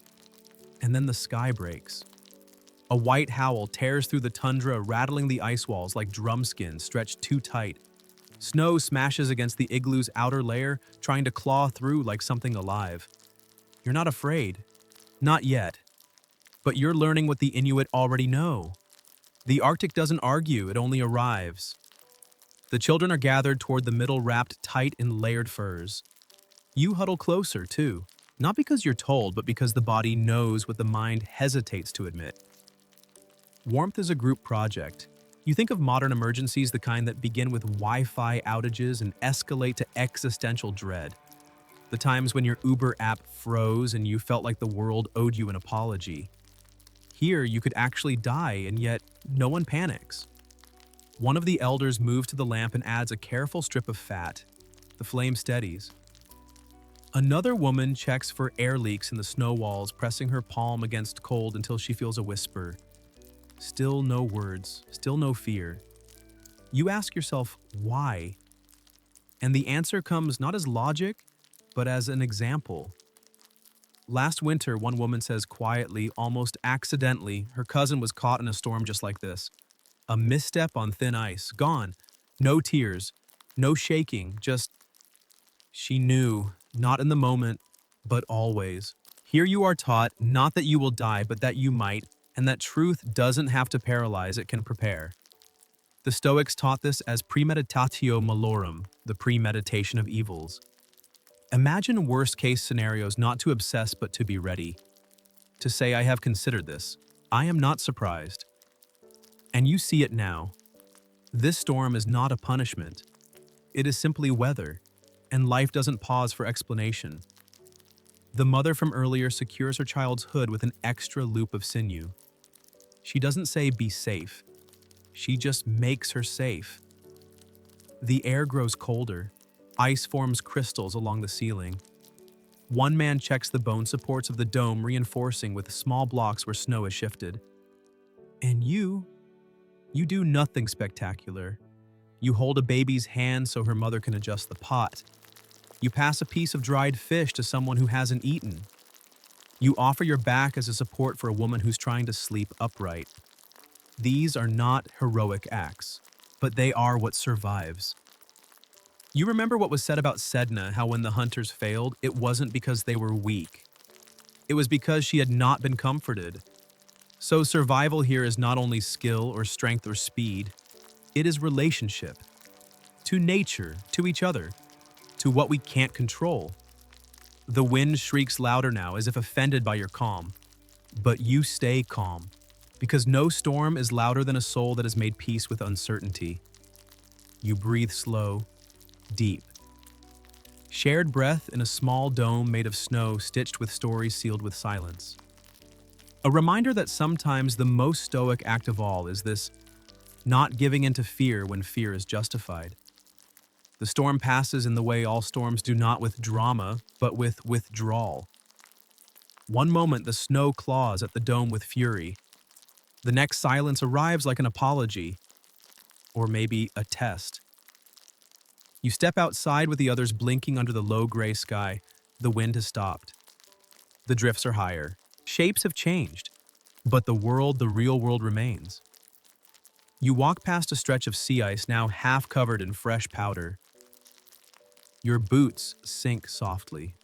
And then the sky breaks. A white howl tears through the tundra, rattling the ice walls like drum skins stretched too tight. Snow smashes against the igloo's outer layer, trying to claw through like something alive. You're not afraid. Not yet. But you're learning what the Inuit already know. The Arctic doesn't argue, it only arrives. The children are gathered toward the middle, wrapped tight in layered furs. You huddle closer, too. Not because you're told, but because the body knows what the mind hesitates to admit. Warmth is a group project. You think of modern emergencies, the kind that begin with Wi-Fi outages and escalate to existential dread. The times when your Uber app froze and you felt like the world owed you an apology. Here, you could actually die, and yet no one panics. One of the elders moves to the lamp and adds a careful strip of fat. The flame steadies. Another woman checks for air leaks in the snow walls, pressing her palm against cold until she feels a whisper. Still no words, still no fear. You ask yourself, why? And the answer comes not as logic, but as an example. Last winter, one woman says quietly, almost accidentally, her cousin was caught in a storm just like this. A misstep on thin ice, gone. No tears, no shaking, just... She knew, not in the moment, but always. Here you are taught, not that you will die, but that you might, and that truth doesn't have to paralyze, it can prepare. The Stoics taught this as premeditatio malorum, the premeditation of evils. Imagine worst-case scenarios, not to obsess but to be ready. To say, I have considered this. I am not surprised. And you see it now. This storm is not a punishment. It is simply weather, and life doesn't pause for explanation. The mother from earlier secures her child's hood with an extra loop of sinew. She doesn't say, be safe. She just makes her safe. The air grows colder. Ice forms crystals along the ceiling. One man checks the bone supports of the dome, reinforcing with small blocks where snow has shifted. And you do nothing spectacular. You hold a baby's hand so her mother can adjust the pot. You pass a piece of dried fish to someone who hasn't eaten. You offer your back as a support for a woman who's trying to sleep upright. These are not heroic acts, but they are what survives. You remember what was said about Sedna, how when the hunters failed, it wasn't because they were weak. It was because she had not been comforted. So survival here is not only skill or strength or speed, it is relationship. To nature, to each other, to what we can't control. The wind shrieks louder now, as if offended by your calm. But you stay calm, because no storm is louder than a soul that has made peace with uncertainty. You breathe slow, deep. Shared breath in a small dome made of snow stitched with stories sealed with silence. A reminder that sometimes the most stoic act of all is this, not giving in to fear when fear is justified. The storm passes in the way all storms do, not with drama, but with withdrawal. One moment the snow claws at the dome with fury. The next silence arrives like an apology, or maybe a test. You step outside with the others blinking under the low gray sky. The wind has stopped. The drifts are higher. Shapes have changed, but the real world remains. You walk past a stretch of sea ice now half covered in fresh powder. Your boots sink softly.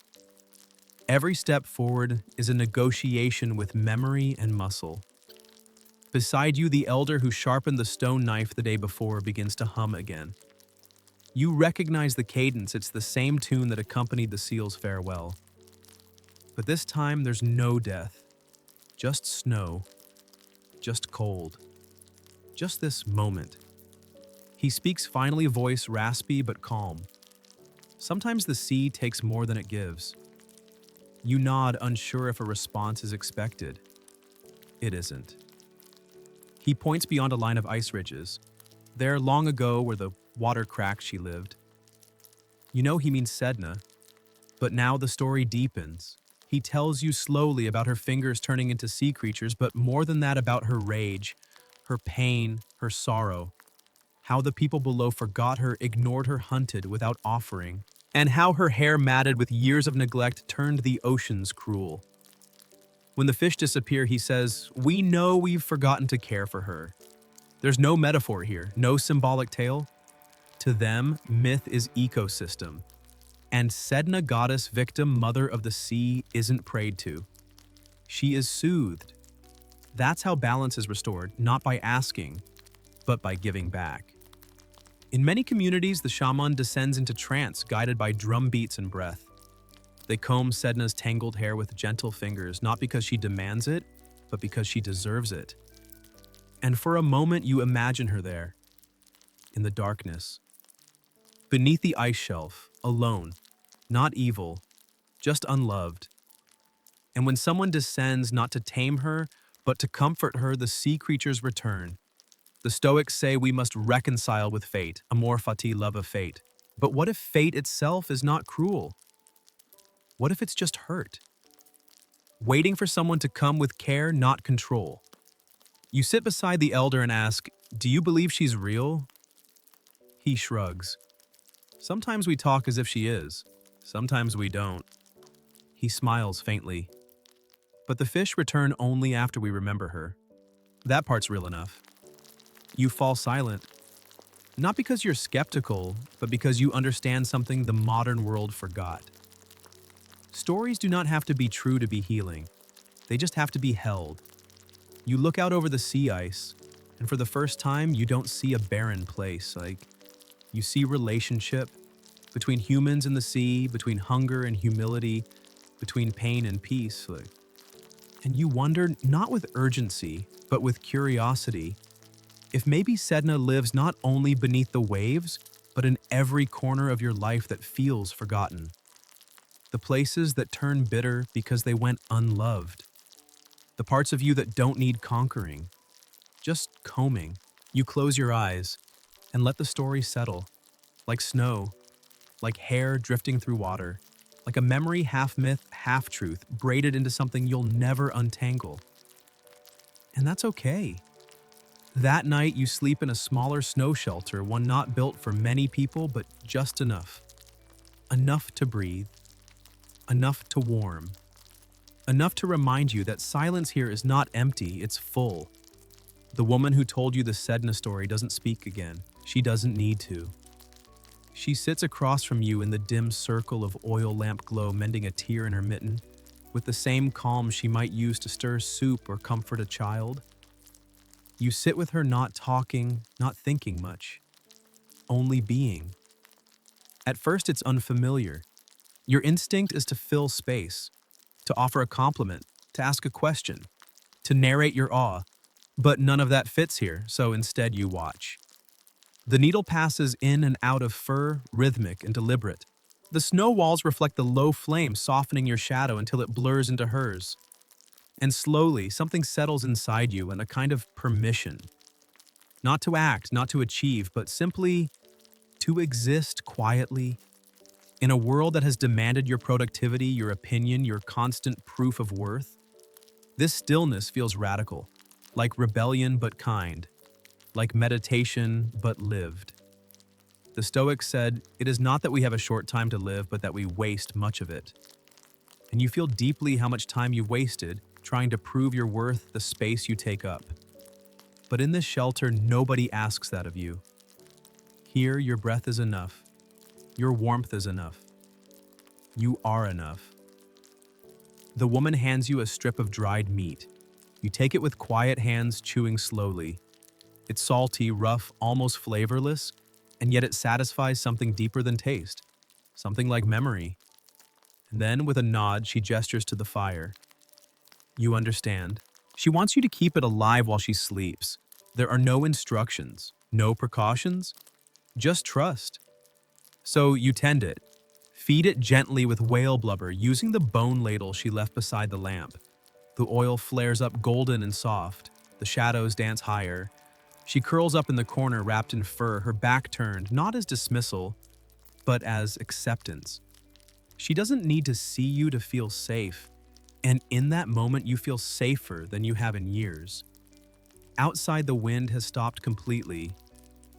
Every step forward is a negotiation with memory and muscle. Beside you, the elder who sharpened the stone knife the day before begins to hum again. You recognize the cadence, it's the same tune that accompanied the seal's farewell. But this time, there's no death. Just snow. Just cold. Just this moment. He speaks finally, voice raspy but calm. Sometimes the sea takes more than it gives. You nod, unsure if a response is expected. It isn't. He points beyond a line of ice ridges. There, long ago, where the water cracked she lived. You know he means Sedna, but now the story deepens. He tells you slowly about her fingers turning into sea creatures, but more than that, about her rage, her pain, her sorrow. How the people below forgot her, ignored her, hunted without offering, and how her hair matted with years of neglect turned the oceans cruel. When the fish disappear, he says, "We know we've forgotten to care for her." There's no metaphor here, no symbolic tale. To them, myth is ecosystem. And Sedna, goddess, victim, mother of the sea, isn't prayed to. She is soothed. That's how balance is restored, not by asking, but by giving back. In many communities, the shaman descends into trance, guided by drum beats and breath. They comb Sedna's tangled hair with gentle fingers, not because she demands it, but because she deserves it. And for a moment, you imagine her there, in the darkness, beneath the ice shelf, alone, not evil, just unloved. And when someone descends not to tame her, but to comfort her, the sea creatures return. The Stoics say we must reconcile with fate, amor fati, love of fate. But what if fate itself is not cruel? What if it's just hurt? Waiting for someone to come with care, not control. You sit beside the elder and ask, "Do you believe she's real?" He shrugs. Sometimes we talk as if she is. Sometimes we don't. He smiles faintly. But the fish return only after we remember her. That part's real enough. You fall silent. Not because you're skeptical, but because you understand something the modern world forgot. Stories do not have to be true to be healing. They just have to be held. You look out over the sea ice, and for the first time, you don't see a barren place. You see relationship between humans and the sea, between hunger and humility, between pain and peace. And you wonder, not with urgency, but with curiosity, if maybe Sedna lives not only beneath the waves, but in every corner of your life that feels forgotten. The places that turn bitter because they went unloved. The parts of you that don't need conquering, just combing. You close your eyes and let the story settle, like snow, like hair drifting through water, like a memory half myth, half truth, braided into something you'll never untangle. And that's okay. That night, you sleep in a smaller snow shelter, one not built for many people, but just enough. Enough to breathe. Enough to warm. Enough to remind you that silence here is not empty, it's full. The woman who told you the Sedna story doesn't speak again. She doesn't need to. She sits across from you in the dim circle of oil lamp glow, mending a tear in her mitten, with the same calm she might use to stir soup or comfort a child. You sit with her, not talking, not thinking much, only being. At first, it's unfamiliar. Your instinct is to fill space, to offer a compliment, to ask a question, to narrate your awe. But none of that fits here, so instead you watch. The needle passes in and out of fur, rhythmic and deliberate. The snow walls reflect the low flame, softening your shadow until it blurs into hers. And slowly, something settles inside you, and a kind of permission. Not to act, not to achieve, but simply to exist quietly. In a world that has demanded your productivity, your opinion, your constant proof of worth, this stillness feels radical, like rebellion but kind, like meditation but lived. The Stoics said, "It is not that we have a short time to live, but that we waste much of it." And you feel deeply how much time you've wasted trying to prove your worth, the space you take up. But in this shelter, nobody asks that of you. Here, your breath is enough. Your warmth is enough. You are enough. The woman hands you a strip of dried meat. You take it with quiet hands, chewing slowly. It's salty, rough, almost flavorless, and yet it satisfies something deeper than taste, something like memory. And then, with a nod, she gestures to the fire. You understand. She wants you to keep it alive while she sleeps. There are no instructions, no precautions, just trust. So you tend it. Feed it gently with whale blubber, using the bone ladle she left beside the lamp. The oil flares up golden and soft. The shadows dance higher. She curls up in the corner, wrapped in fur, her back turned, not as dismissal, but as acceptance. She doesn't need to see you to feel safe, and in that moment you feel safer than you have in years. Outside, the wind has stopped completely.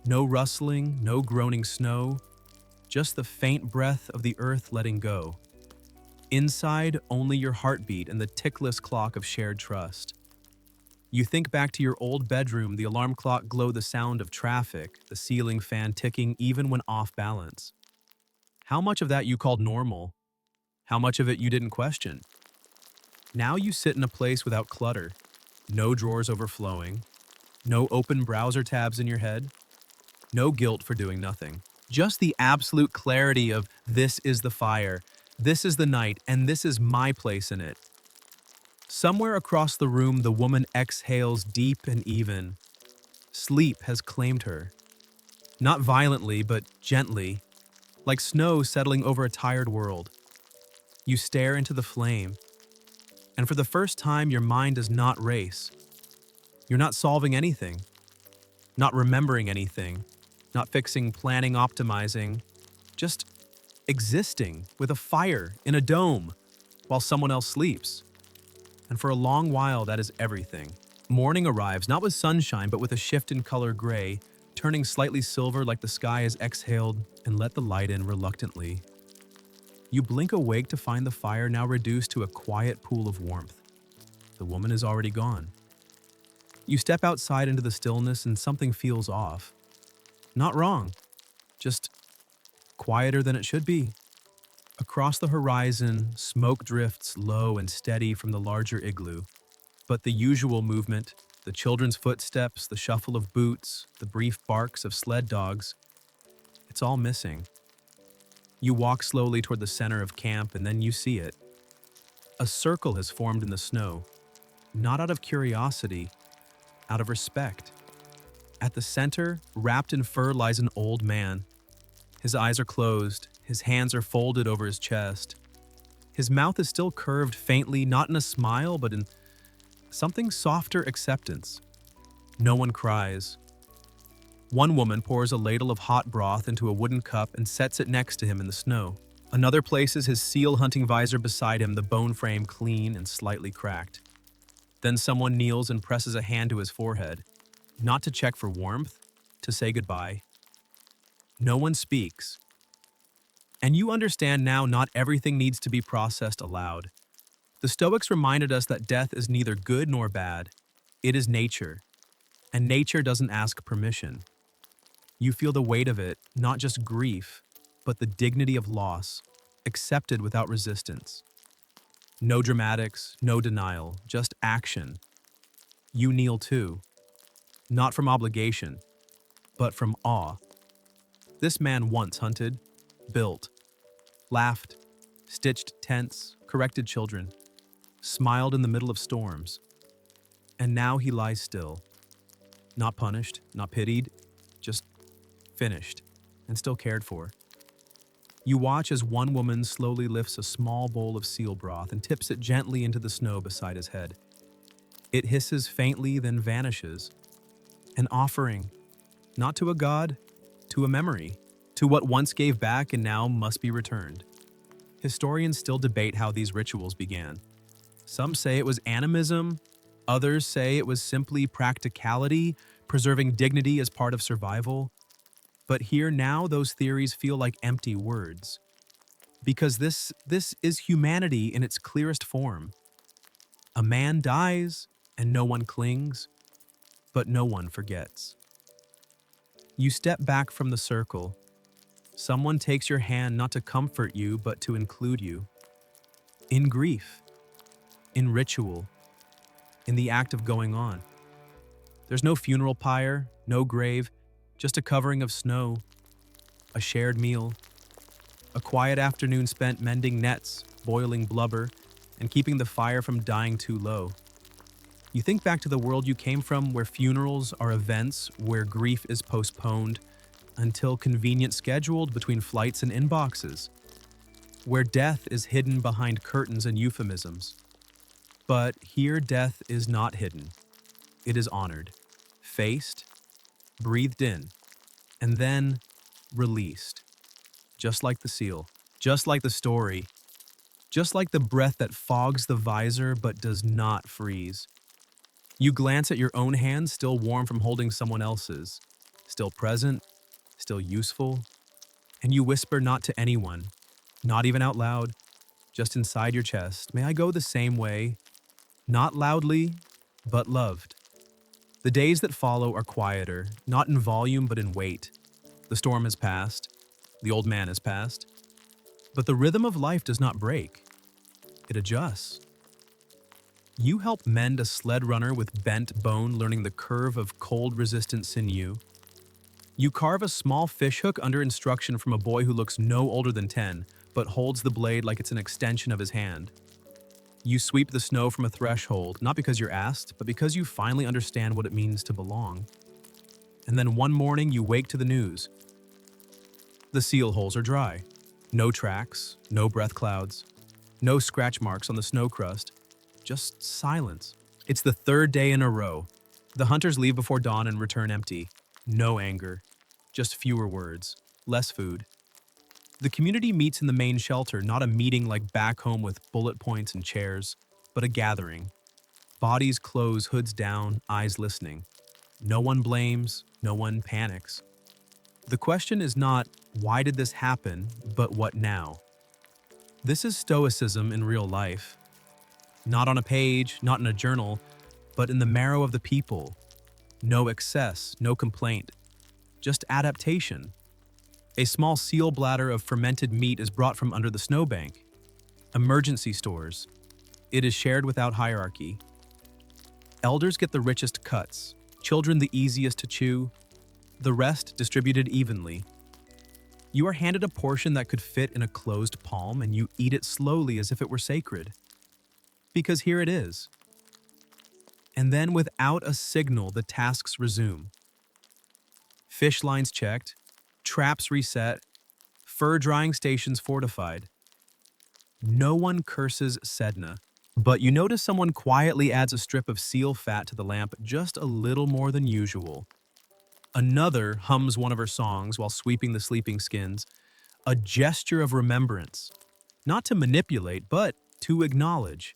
No rustling, no groaning snow, just the faint breath of the earth letting go. Inside, only your heartbeat and the tickless clock of shared trust. You think back to your old bedroom, the alarm clock glow, the sound of traffic, the ceiling fan ticking even when off balance. How much of that you called normal? How much of it you didn't question? Now you sit in a place without clutter, no drawers overflowing, no open browser tabs in your head, no guilt for doing nothing. Just the absolute clarity of this is the fire, this is the night, and this is my place in it. Somewhere across the room, the woman exhales deep and even. Sleep has claimed her. Not violently, but gently, like snow settling over a tired world. You stare into the flame, and for the first time, your mind does not race. You're not solving anything, not remembering anything, not fixing, planning, optimizing, just existing with a fire in a dome while someone else sleeps. And for a long while, that is everything. Morning arrives, not with sunshine, but with a shift in color gray, turning slightly silver like the sky has exhaled and let the light in reluctantly. You blink awake to find the fire now reduced to a quiet pool of warmth. The woman is already gone. You step outside into the stillness and something feels off. Not wrong, just quieter than it should be. Across the horizon, smoke drifts low and steady from the larger igloo. But the usual movement, the children's footsteps, the shuffle of boots, the brief barks of sled dogs, it's all missing. You walk slowly toward the center of camp, and then you see it. A circle has formed in the snow, not out of curiosity, out of respect. At the center, wrapped in fur, lies an old man. His eyes are closed, his hands are folded over his chest. His mouth is still curved faintly, not in a smile, but in something softer acceptance. No one cries. One woman pours a ladle of hot broth into a wooden cup and sets it next to him in the snow. Another places his seal hunting visor beside him, the bone frame clean and slightly cracked. Then someone kneels and presses a hand to his forehead, not to check for warmth, to say goodbye. No one speaks. And you understand now not everything needs to be processed aloud. The Stoics reminded us that death is neither good nor bad. It is nature, and nature doesn't ask permission. You feel the weight of it, not just grief, but the dignity of loss, accepted without resistance. No dramatics, no denial, just action. You kneel too, not from obligation, but from awe. This man once hunted, built, laughed, stitched tents, corrected children, smiled in the middle of storms. And now he lies still, not punished, not pitied, just finished and still cared for. You watch as one woman slowly lifts a small bowl of seal broth and tips it gently into the snow beside his head. It hisses faintly, then vanishes. An offering, not to a god, to a memory, to what once gave back and now must be returned. Historians still debate how these rituals began. Some say it was animism, others say it was simply practicality, preserving dignity as part of survival. But here now those theories feel like empty words. Because this is humanity in its clearest form. A man dies and no one clings, but no one forgets. You step back from the circle. Someone takes your hand not to comfort you, but to include you. In grief. in ritual, in the act of going on. There's no funeral pyre, no grave, just a covering of snow, a shared meal, a quiet afternoon spent mending nets, boiling blubber, and keeping the fire from dying too low. You think back to the world you came from, where funerals are events, where grief is postponed until convenient scheduled between flights and inboxes, where death is hidden behind curtains and euphemisms. But here death is not hidden. It is honored, faced, breathed in, and then released. Just like the seal, just like the story, just like the breath that fogs the visor but does not freeze. You glance at your own hands, still warm from holding someone else's, still present, still useful, and you whisper not to anyone, not even out loud, just inside your chest, "May I go the same way?" Not loudly, but loved. The days that follow are quieter, not in volume but in weight. The storm has passed, the old man has passed, but the rhythm of life does not break. It adjusts. You help mend a sled runner with bent bone, learning the curve of cold-resistant sinew. You carve a small fishhook under instruction from a boy who looks no older than 10, but holds the blade like it's an extension of his hand. You sweep the snow from a threshold, not because you're asked, but because you finally understand what it means to belong. And then one morning you wake to the news. The seal holes are dry. No tracks, no breath clouds, no scratch marks on the snow crust. Just silence. It's the third day in a row. The hunters leave before dawn and return empty. No anger, just fewer words, less food. The community meets in the main shelter, not a meeting like back home with bullet points and chairs, but a gathering. Bodies close, hoods down, eyes listening. No one blames, no one panics. The question is not, why did this happen, but what now? This is Stoicism in real life. Not on a page, not in a journal, but in the marrow of the people. No excess, no complaint, just adaptation. A small seal bladder of fermented meat is brought from under the snowbank. Emergency stores. It is shared without hierarchy. Elders get the richest cuts, children the easiest to chew, the rest distributed evenly. You are handed a portion that could fit in a closed palm, and you eat it slowly as if it were sacred. Because here it is. And then without a signal, the tasks resume. Fish lines checked, traps reset, fur drying stations fortified. No one curses Sedna, but you notice someone quietly adds a strip of seal fat to the lamp, just a little more than usual. Another hums one of her songs while sweeping the sleeping skins, a gesture of remembrance, not to manipulate, but to acknowledge.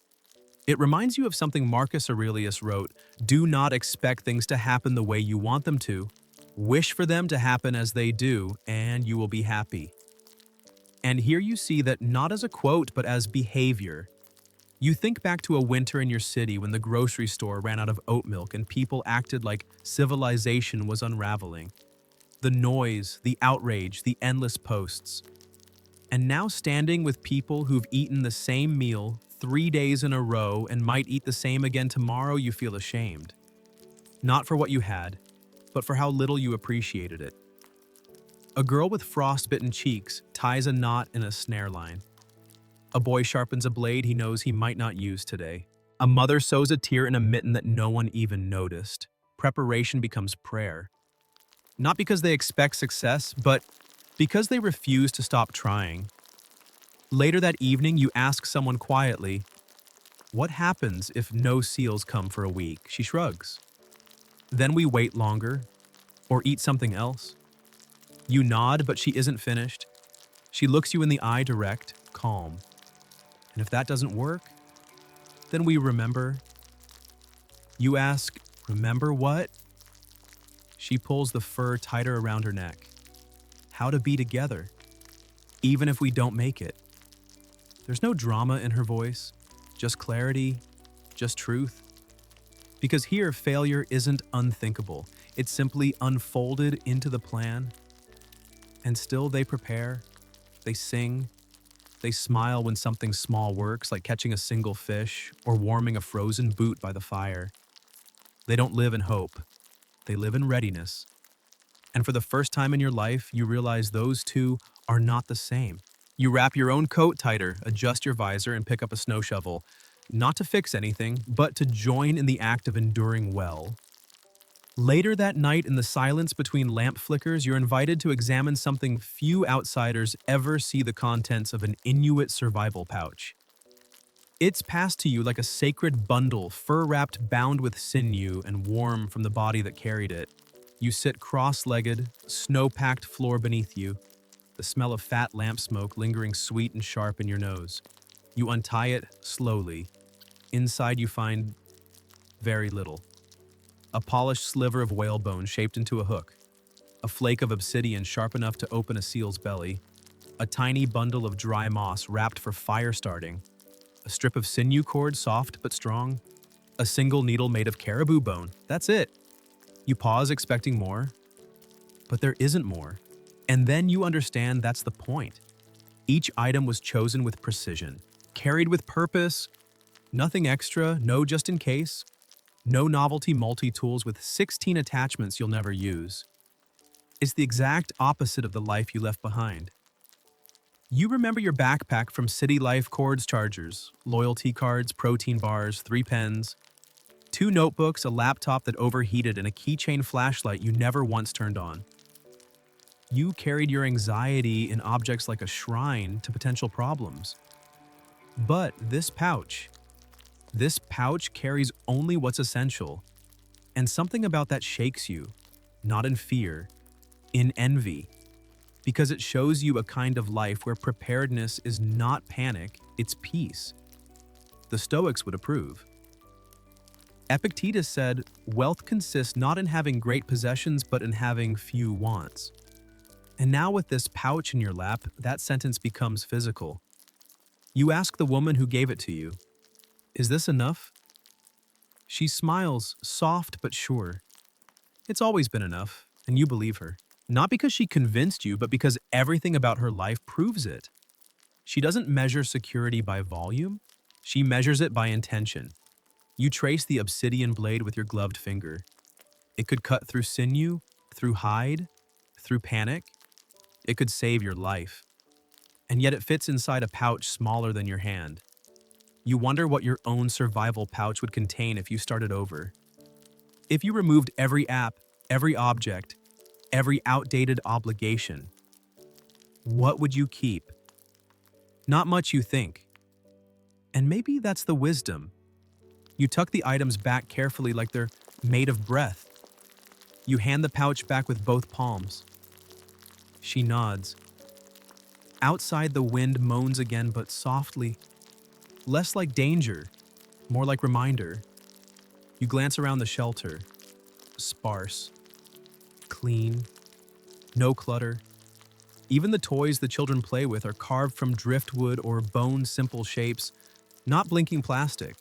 It reminds you of something Marcus Aurelius wrote: "Do not expect things to happen the way you want them to. Wish for them to happen as they do, and you will be happy." And here you see that not as a quote, but as behavior. You think back to a winter in your city when the grocery store ran out of oat milk and people acted like civilization was unraveling. The noise, the outrage, the endless posts. And now standing with people who've eaten the same meal 3 days in a row and might eat the same again tomorrow, you feel ashamed. Not for what you had, but for how little you appreciated it. A girl with frostbitten cheeks ties a knot in a snare line. A boy sharpens a blade he knows he might not use today. A mother sews a tear in a mitten that no one even noticed. Preparation becomes prayer. Not because they expect success, but because they refuse to stop trying. Later that evening, you ask someone quietly, "What happens if no seals come for a week?" She shrugs. Then we wait longer, or eat something else. You nod, but she isn't finished. She looks you in the eye direct, calm. And if that doesn't work, then we remember. You ask, "Remember what?" She pulls the fur tighter around her neck. How to be together, even if we don't make it. There's no drama in her voice, just clarity, just truth. Because here, failure isn't unthinkable. It's simply unfolded into the plan. And still they prepare, they sing, They smile when something small works, like catching a single fish or warming a frozen boot by the fire. They don't live in hope. They live in readiness. And for the first time in your life, you realize those two are not the same. You wrap your own coat tighter, adjust your visor, and pick up a snow shovel, not to fix anything, but to join in the act of enduring well. Later that night, in the silence between lamp flickers, you're invited to examine something few outsiders ever see: the contents of an Inuit survival pouch. It's passed to you like a sacred bundle, fur-wrapped, bound with sinew, and warm from the body that carried it. You sit cross-legged, snow-packed floor beneath you, the smell of fat lamp smoke lingering sweet and sharp in your nose. You untie it slowly. Inside you find very little. A polished sliver of whalebone shaped into a hook, a flake of obsidian sharp enough to open a seal's belly, a tiny bundle of dry moss wrapped for fire starting, a strip of sinew cord soft but strong, a single needle made of caribou bone. That's it. You pause, expecting more, but there isn't more. And then you understand that's the point. Each item was chosen with precision, carried with purpose, nothing extra, no just in case, no novelty multi-tools with 16 attachments you'll never use. It's the exact opposite of the life you left behind. You remember your backpack from city life: cords, chargers, loyalty cards, protein bars, 3 pens, 2 notebooks, a laptop that overheated, and a keychain flashlight you never once turned on. You carried your anxiety in objects like a shrine to potential problems. But this pouch carries only what's essential. And something about that shakes you, not in fear, in envy. Because it shows you a kind of life where preparedness is not panic, it's peace. The Stoics would approve. Epictetus said, "Wealth consists not in having great possessions, but in having few wants." And now with this pouch in your lap, that sentence becomes physical. You ask the woman who gave it to you, "Is this enough?" She smiles, soft but sure. It's always been enough, and you believe her. Not because she convinced you, but because everything about her life proves it. She doesn't measure security by volume, she measures it by intention. You trace the obsidian blade with your gloved finger. It could cut through sinew, through hide, through panic. It could save your life. And yet it fits inside a pouch smaller than your hand. You wonder what your own survival pouch would contain if you started over. If you removed every app, every object, every outdated obligation, what would you keep? Not much, you think. And maybe that's the wisdom. You tuck the items back carefully like they're made of breath. You hand the pouch back with both palms. She nods. Outside, the wind moans again, but softly. Less like danger, more like reminder. You glance around the shelter. Sparse. Clean. No clutter. Even the toys the children play with are carved from driftwood or bone simple shapes, not blinking plastic.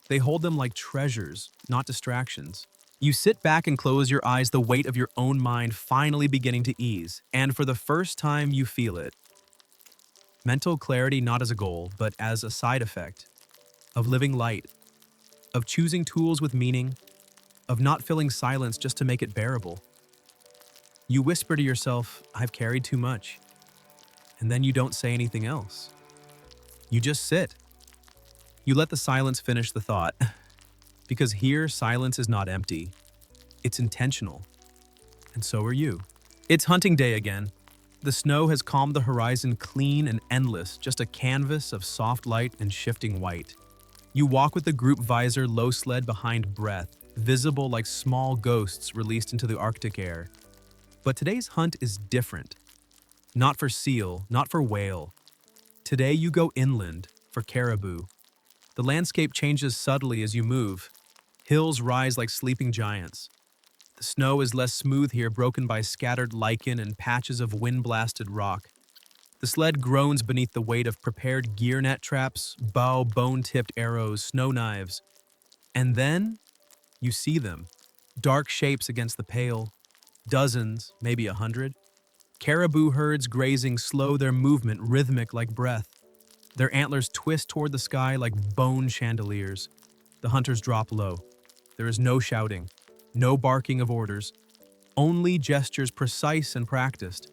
They hold them like treasures, not distractions. You sit back and close your eyes, the weight of your own mind finally beginning to ease, and for the first time you feel it. Mental clarity not as a goal, but as a side effect of living light, of choosing tools with meaning, of not filling silence just to make it bearable. You whisper to yourself, "I've carried too much." And then you don't say anything else. You just sit. You let the silence finish the thought. Because here, silence is not empty. It's intentional. And so are you. It's hunting day again. The snow has calmed the horizon, clean and endless, just a canvas of soft light and shifting white. You walk with the group visor low sled behind, breath, visible like small ghosts released into the Arctic air. But today's hunt is different. Not for seal, not for whale. Today you go inland for caribou. The landscape changes subtly as you move. Hills rise like sleeping giants. The snow is less smooth here, broken by scattered lichen and patches of wind-blasted rock. The sled groans beneath the weight of prepared gear net traps, bow, bone-tipped arrows, snow knives. And then you see them, dark shapes against the pale. Dozens, maybe 100. Caribou herds grazing, slow, their movement rhythmic like breath. Their antlers twist toward the sky like bone chandeliers. The hunters drop low. There is no shouting, no barking of orders, only gestures precise and practiced.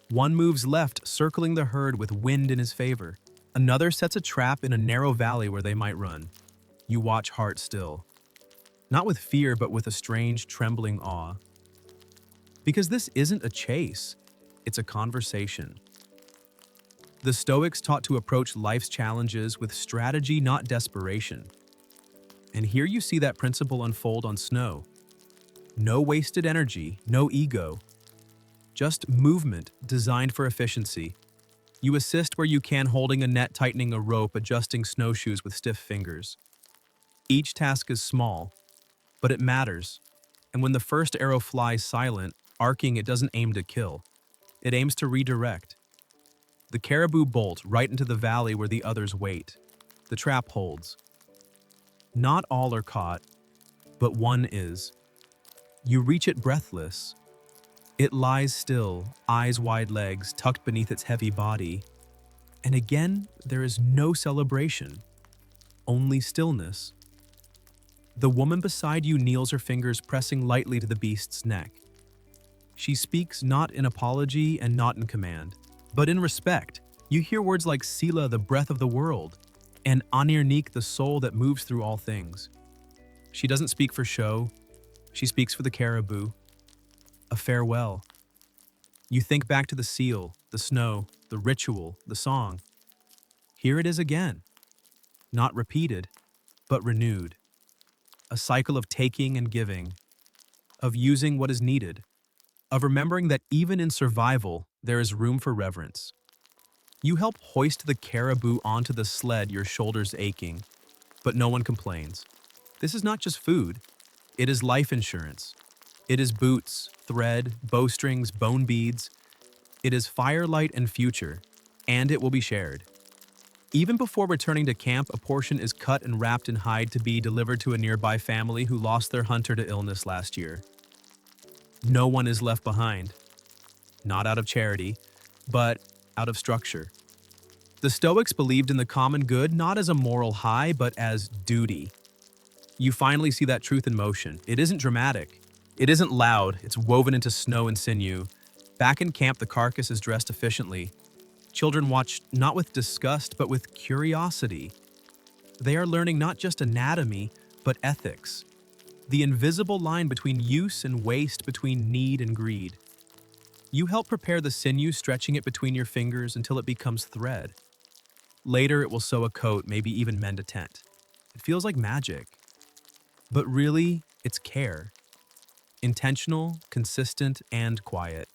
One moves left, circling the herd with wind in his favor. Another sets a trap in a narrow valley where they might run. You watch heart still. Not with fear, but with a strange, trembling awe. Because this isn't a chase, it's a conversation. The Stoics taught to approach life's challenges with strategy, not desperation. And here you see that principle unfold on snow. No wasted energy, no ego. Just movement designed for efficiency. You assist where you can, holding a net, tightening a rope, adjusting snowshoes with stiff fingers. Each task is small, but it matters. And when the first arrow flies silent, arcing, it doesn't aim to kill. It aims to redirect. The caribou bolt right into the valley where the others wait. The trap holds. Not all are caught, but one is. You reach it breathless. It lies still, eyes wide, legs tucked beneath its heavy body. And again, there is no celebration, only stillness. The woman beside you kneels, her fingers pressing lightly to the beast's neck. She speaks not in apology and not in command, but in respect. You hear words like Sila, the breath of the world, and Anirnik, the soul that moves through all things. She doesn't speak for show. She speaks for the caribou. A farewell. You think back to the seal, the snow, the ritual, the song. Here it is again. Not repeated, but renewed. A cycle of taking and giving, of using what is needed, of remembering that even in survival, there is room for reverence. You help hoist the caribou onto the sled, your shoulders aching, but no one complains. This is not just food, it is life insurance. It is boots, thread, bowstrings, bone beads. It is firelight and future, and it will be shared. Even before returning to camp, a portion is cut and wrapped in hide to be delivered to a nearby family who lost their hunter to illness last year. No one is left behind. Not out of charity, but out of structure. The Stoics believed in the common good not as a moral high, but as duty. You finally see that truth in motion. It isn't dramatic. It isn't loud. It's woven into snow and sinew. Back in camp, the carcass is dressed efficiently. Children watch not with disgust, but with curiosity. They are learning not just anatomy, but ethics. The invisible line between use and waste, between need and greed. You help prepare the sinew, stretching it between your fingers until it becomes thread. Later, it will sew a coat, maybe even mend a tent. It feels like magic. But really, it's care. Intentional, consistent, and quiet.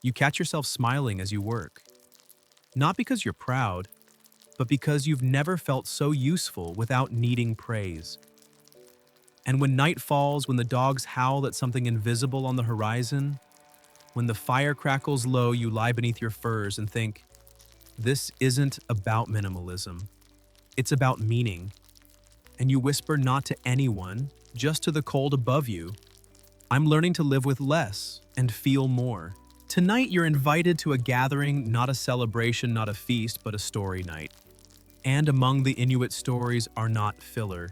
You catch yourself smiling as you work. Not because you're proud, but because you've never felt so useful without needing praise. And when night falls, when the dogs howl at something invisible on the horizon, when the fire crackles low, you lie beneath your furs and think, this isn't about minimalism. It's about meaning. And you whisper not to anyone, just to the cold above you, I'm learning to live with less and feel more. Tonight, you're invited to a gathering, not a celebration, not a feast, but a story night. And among the Inuit stories are not filler.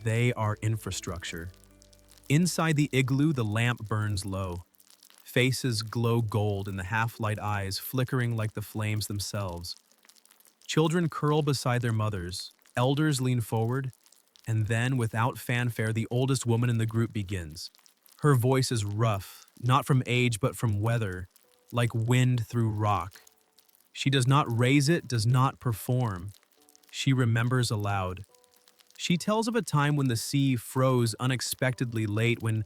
They are infrastructure. Inside the igloo, the lamp burns low. Faces glow gold in the half-light eyes, flickering like the flames themselves. Children curl beside their mothers. Elders lean forward. And then, without fanfare, the oldest woman in the group begins. Her voice is rough, not from age but from weather, like wind through rock. She does not raise it, does not perform. She remembers aloud. She tells of a time when the sea froze unexpectedly late, when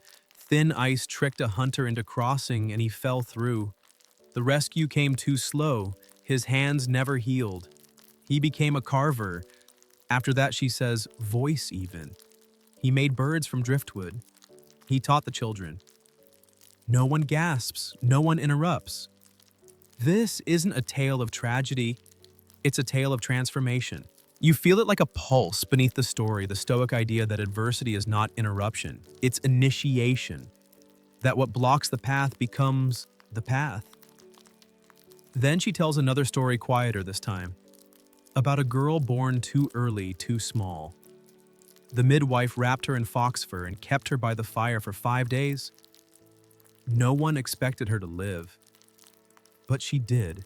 thin ice tricked a hunter into crossing and he fell through. The rescue came too slow. His hands never healed. He became a carver. After that, she says, voice even. He made birds from driftwood. He taught the children. No one gasps, no one interrupts. This isn't a tale of tragedy, it's a tale of transformation. You feel it like a pulse beneath the story, the Stoic idea that adversity is not interruption, it's initiation. That what blocks the path becomes the path. Then she tells another story, quieter this time. about a girl born too early, too small. The midwife wrapped her in fox fur and kept her by the fire for 5 days. No one expected her to live, but she did.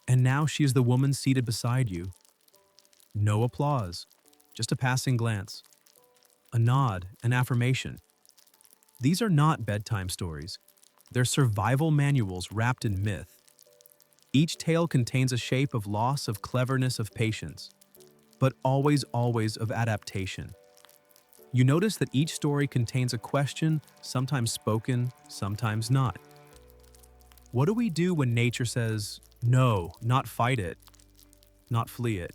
And now she is the woman seated beside you. No applause, just a passing glance, a nod, an affirmation. These are not bedtime stories. They're survival manuals wrapped in myth. Each tale contains a shape of loss, of cleverness, of patience, but always, always of adaptation. You notice that each story contains a question, sometimes spoken, sometimes not. What do we do when nature says, no, not fight it, not flee it?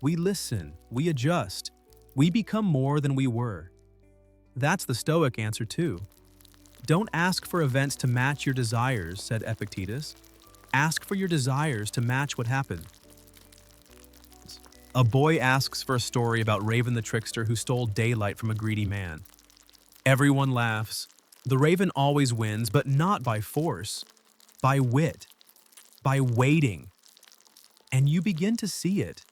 We listen, we adjust, we become more than we were. That's the Stoic answer too. Don't ask for events to match your desires, said Epictetus. Ask for your desires to match what happened. A boy asks for a story about Raven the trickster who stole daylight from a greedy man. Everyone laughs. The raven always wins, but not by force, by wit, by waiting. And you begin to see it.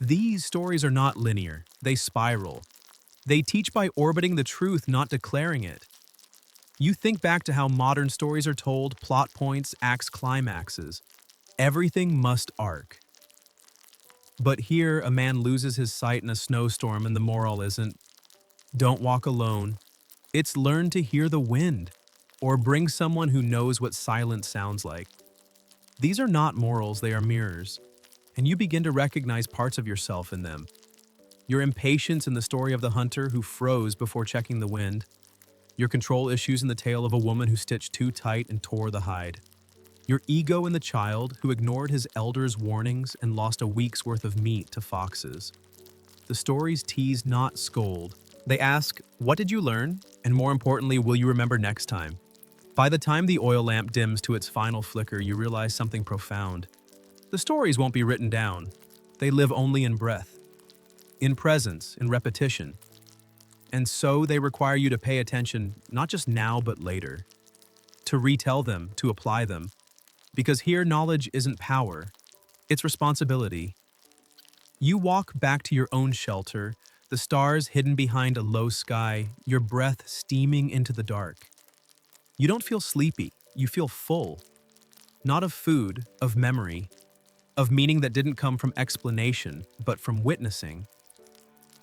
These stories are not linear, they spiral. They teach by orbiting the truth, not declaring it. You think back to how modern stories are told, plot points, acts, climaxes. Everything must arc. But here, a man loses his sight in a snowstorm and the moral isn't, don't walk alone. It's learn to hear the wind, or bring someone who knows what silence sounds like. These are not morals, they are mirrors, and you begin to recognize parts of yourself in them. Your impatience in the story of the hunter who froze before checking the wind. Your control issues in the tale of a woman who stitched too tight and tore the hide. Your ego in the child who ignored his elders' warnings and lost a week's worth of meat to foxes. The stories tease, not scold. They ask, what did you learn? And more importantly, will you remember next time? By the time the oil lamp dims to its final flicker, you realize something profound. The stories won't be written down. They live only in breath, in presence, in repetition. And so they require you to pay attention, not just now, but later. To retell them, to apply them. Because here, knowledge isn't power, it's responsibility. You walk back to your own shelter, the stars hidden behind a low sky, your breath steaming into the dark. You don't feel sleepy, you feel full. Not of food, of memory, of meaning that didn't come from explanation, but from witnessing.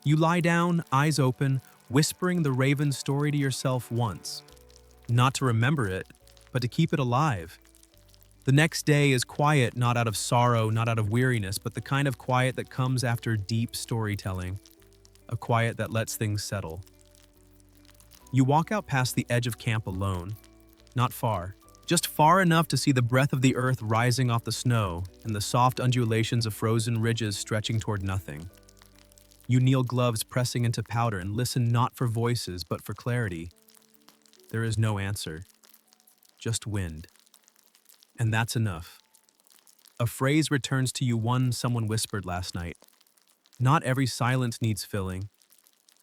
You lie down, eyes open, whispering the raven's story to yourself once. Not to remember it, but to keep it alive. The next day is quiet, not out of sorrow, not out of weariness, but the kind of quiet that comes after deep storytelling. A quiet that lets things settle. You walk out past the edge of camp alone. Not far, just far enough to see the breath of the earth rising off the snow and the soft undulations of frozen ridges stretching toward nothing. You kneel, gloves pressing into powder, and listen not for voices, but for clarity. There is no answer, just wind. And that's enough. A phrase returns to you, one someone whispered last night. Not every silence needs filling.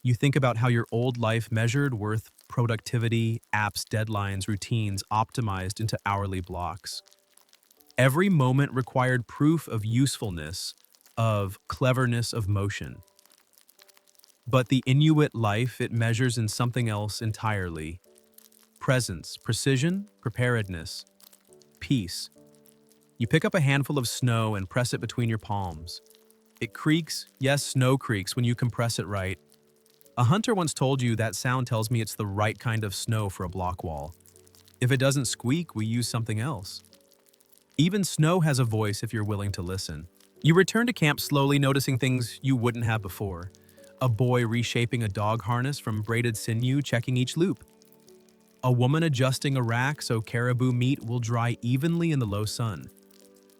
You think about how your old life measured worth, productivity, apps, deadlines, routines optimized into hourly blocks. Every moment required proof of usefulness, of cleverness, of motion. But the Inuit life, it measures in something else entirely. Presence, precision, preparedness, peace. You pick up a handful of snow and press it between your palms. It creaks, yes, snow creaks when you compress it right. A hunter once told you that sound tells me it's the right kind of snow for a block wall. If it doesn't squeak, we use something else. Even snow has a voice if you're willing to listen. You return to camp slowly, noticing things you wouldn't have before. A boy reshaping a dog harness from braided sinew, checking each loop. A woman adjusting a rack so caribou meat will dry evenly in the low sun.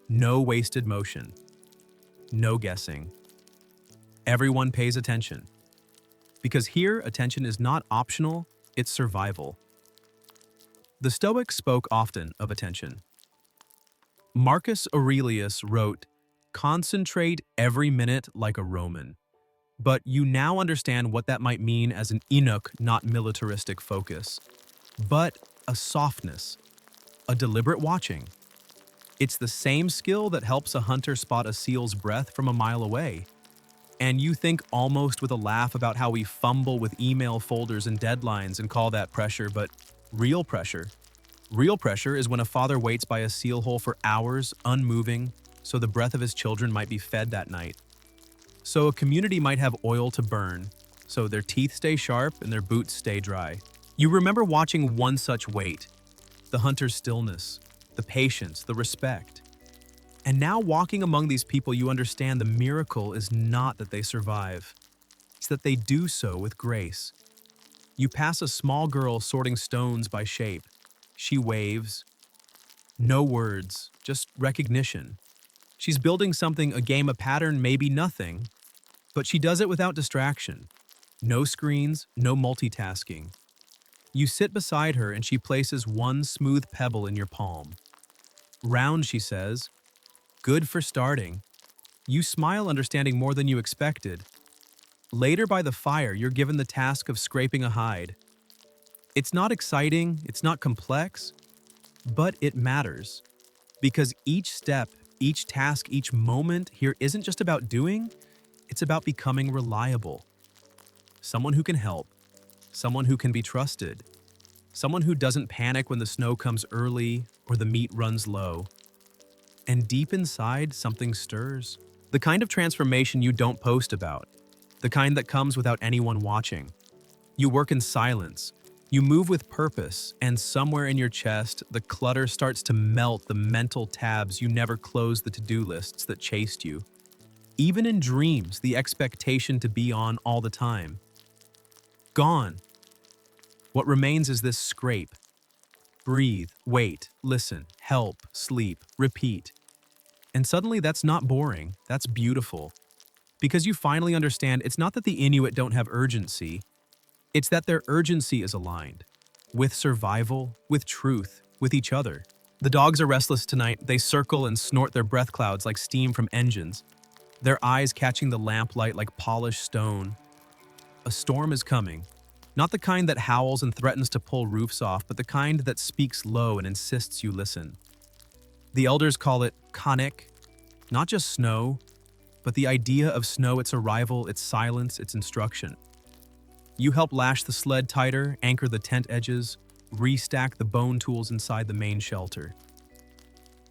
No wasted motion. No guessing. Everyone pays attention. Because here, attention is not optional, it's survival. The Stoics spoke often of attention. Marcus Aurelius wrote, "Concentrate every minute like a Roman." But you now understand what that might mean as an Inuit, not militaristic focus, but a softness, a deliberate watching. It's the same skill that helps a hunter spot a seal's breath from a mile away. And you think almost with a laugh about how we fumble with email folders and deadlines and call that pressure, but real pressure. Real pressure is when a father waits by a seal hole for hours, unmoving, so the breath of his children might be fed that night. So a community might have oil to burn, so their teeth stay sharp and their boots stay dry. You remember watching one such wait, the hunter's stillness, the patience, the respect. And now walking among these people, you understand the miracle is not that they survive. It's that they do so with grace. You pass a small girl sorting stones by shape. She waves. No words, just recognition. She's building something, a game, a pattern, maybe nothing, but she does it without distraction. No screens, no multitasking. You sit beside her and she places one smooth pebble in your palm. Round, she says. Good for starting. You smile, understanding more than you expected. Later by the fire, you're given the task of scraping a hide. It's not exciting, it's not complex, but it matters. Because each step, each task, each moment here isn't just about doing, it's about becoming reliable. Someone who can help, someone who can be trusted, someone who doesn't panic when the snow comes early or the meat runs low. And deep inside, something stirs. The kind of transformation you don't post about. The kind that comes without anyone watching. You work in silence. You move with purpose, and somewhere in your chest, the clutter starts to melt the mental tabs you never closed, the to-do lists that chased you. Even in dreams, the expectation to be on all the time. Gone. What remains is this scrape. Breathe, wait, listen, help, sleep, repeat. And suddenly that's not boring, that's beautiful. Because you finally understand it's not that the Inuit don't have urgency, it's that their urgency is aligned. With survival, with truth, with each other. The dogs are restless tonight, they circle and snort their breath clouds like steam from engines, their eyes catching the lamplight like polished stone. A storm is coming. Not the kind that howls and threatens to pull roofs off, but the kind that speaks low and insists you listen. The elders call it kanik, not just snow, but the idea of snow, its arrival, its silence, its instruction. You help lash the sled tighter, anchor the tent edges, restack the bone tools inside the main shelter.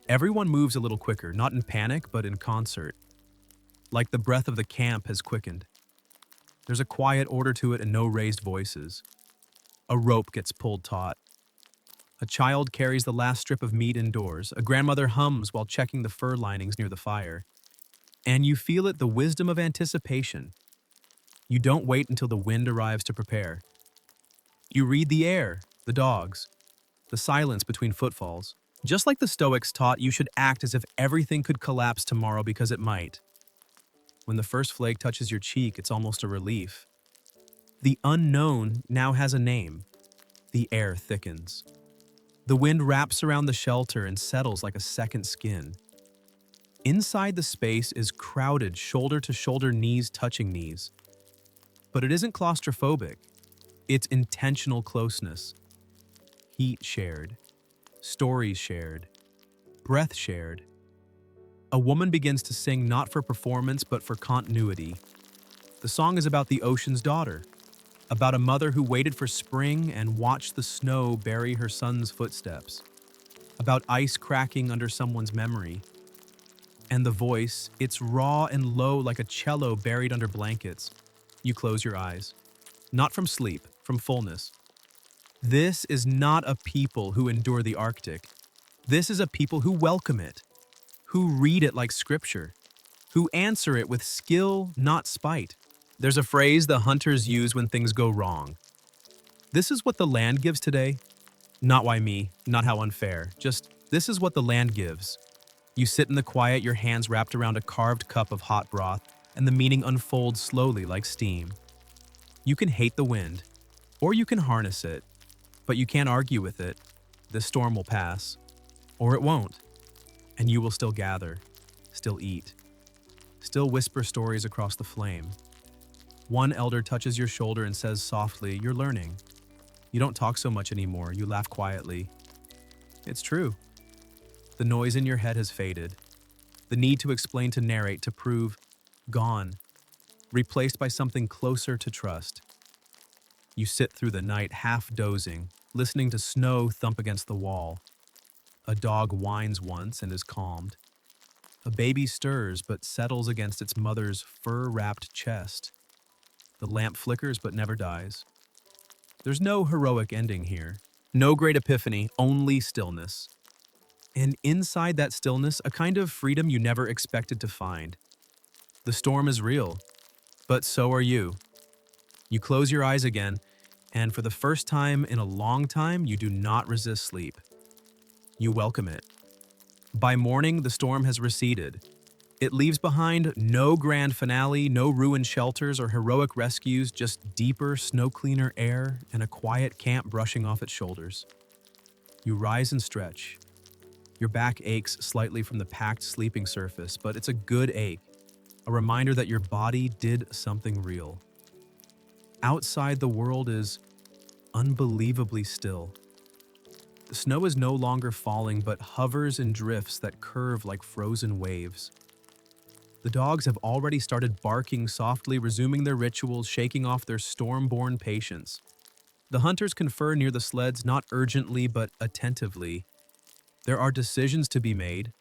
Everyone moves a little quicker, not in panic, but in concert. Like the breath of the camp has quickened. There's a quiet order to it and no raised voices. A rope gets pulled taut. A child carries the last strip of meat indoors. A grandmother hums while checking the fur linings near the fire. And you feel it, the wisdom of anticipation. You don't wait until the wind arrives to prepare. You read the air, the dogs, the silence between footfalls. Just like the Stoics taught, you should act as if everything could collapse tomorrow because it might. When the first flake touches your cheek, it's almost a relief. The unknown now has a name. The air thickens. The wind wraps around the shelter and settles like a second skin. Inside the space is crowded, shoulder to shoulder, knees touching knees. But it isn't claustrophobic. It's intentional closeness. Heat shared. Stories shared. Breath shared. A woman begins to sing not for performance, but for continuity. The song is about the ocean's daughter, about a mother who waited for spring and watched the snow bury her son's footsteps, about ice cracking under someone's memory. And the voice, it's raw and low like a cello buried under blankets. You close your eyes. Not from sleep, from fullness. This is not a people who endure the Arctic. This is a people who welcome it, who read it like scripture, who answer it with skill, not spite. There's a phrase the hunters use when things go wrong. This is what the land gives today. Not why me, not how unfair, just this is what the land gives. You sit in the quiet, your hands wrapped around a carved cup of hot broth, and the meaning unfolds slowly like steam. You can hate the wind, or you can harness it, but you can't argue with it. The storm will pass, or it won't. And you will still gather, still eat, still whisper stories across the flame. One elder touches your shoulder and says softly, "You're learning. You don't talk so much anymore, you laugh quietly." It's true. The noise in your head has faded. The need to explain, to narrate, to prove, gone, replaced by something closer to trust. You sit through the night half dozing, listening to snow thump against the wall. A dog whines once and is calmed. A baby stirs but settles against its mother's fur-wrapped chest. The lamp flickers but never dies. There's no heroic ending here. No great epiphany, only stillness. And inside that stillness, a kind of freedom you never expected to find. The storm is real, but so are you. You close your eyes again, and for the first time in a long time, you do not resist sleep. You welcome it. By morning, the storm has receded. It leaves behind no grand finale, no ruined shelters or heroic rescues, just deeper, snow-cleaner air and a quiet camp brushing off its shoulders. You rise and stretch. Your back aches slightly from the packed sleeping surface, but it's a good ache, a reminder that your body did something real. Outside, the world is unbelievably still. The snow is no longer falling, but hovers in drifts that curve like frozen waves. The dogs have already started barking softly, resuming their rituals, shaking off their storm-born patience. The hunters confer near the sleds, not urgently but attentively. There are decisions to be made,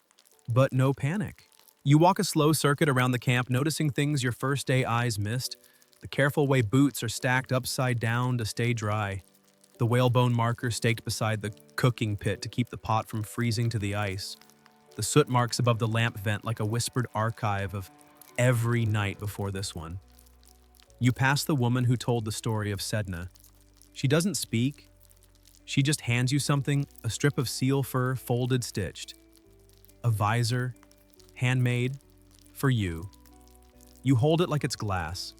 but no panic. You walk a slow circuit around the camp, noticing things your first day eyes missed. The careful way boots are stacked upside down to stay dry. The whalebone marker staked beside the cooking pit to keep the pot from freezing to the ice. The soot marks above the lamp vent like a whispered archive of every night before this one. You pass the woman who told the story of Sedna. She doesn't speak. She just hands you something, a strip of seal fur folded stitched. A visor, handmade, for you. You hold it like it's glass.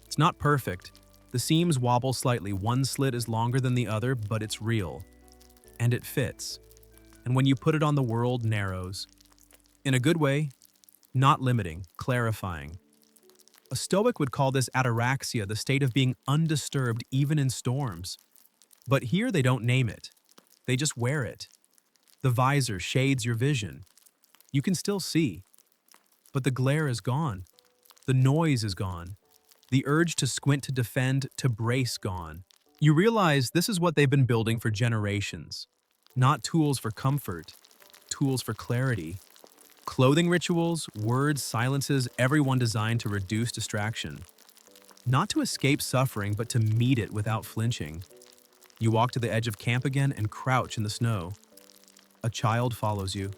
It's not perfect. The seams wobble slightly. One slit is longer than the other, but it's real. And it fits. And when you put it on, the world narrows. In a good way, not limiting, clarifying. A Stoic would call this ataraxia, the state of being undisturbed even in storms. But here they don't name it. They just wear it. The visor shades your vision. You can still see. But the glare is gone. The noise is gone. The urge to squint, to defend, to brace gone. You realize this is what they've been building for generations. Not tools for comfort, tools for clarity. Clothing rituals, words, silences, everyone designed to reduce distraction. Not to escape suffering, but to meet it without flinching. You walk to the edge of camp again and crouch in the snow. A child follows you.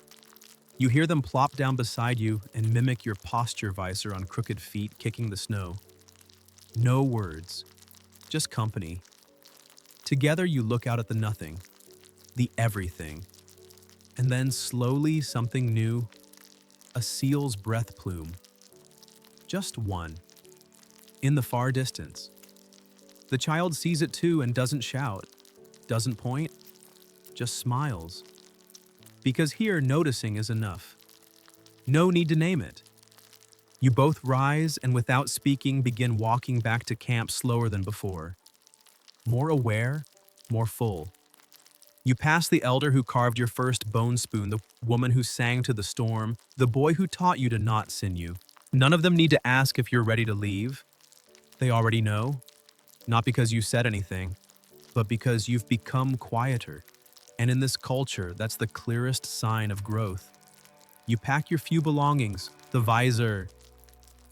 You hear them plop down beside you and mimic your posture visor on crooked feet kicking the snow. No words, just company. Together you look out at the nothing, the everything. And then slowly something new, a seal's breath plume. Just one, in the far distance. The child sees it too and doesn't shout, doesn't point, just smiles. Because here noticing is enough. No need to name it. You both rise and without speaking begin walking back to camp slower than before. More aware, more full. You pass the elder who carved your first bone spoon, the woman who sang to the storm, the boy who taught you to not sinew. None of them need to ask if you're ready to leave. They already know, not because you said anything, but because you've become quieter. And in this culture, that's the clearest sign of growth. You pack your few belongings, the visor,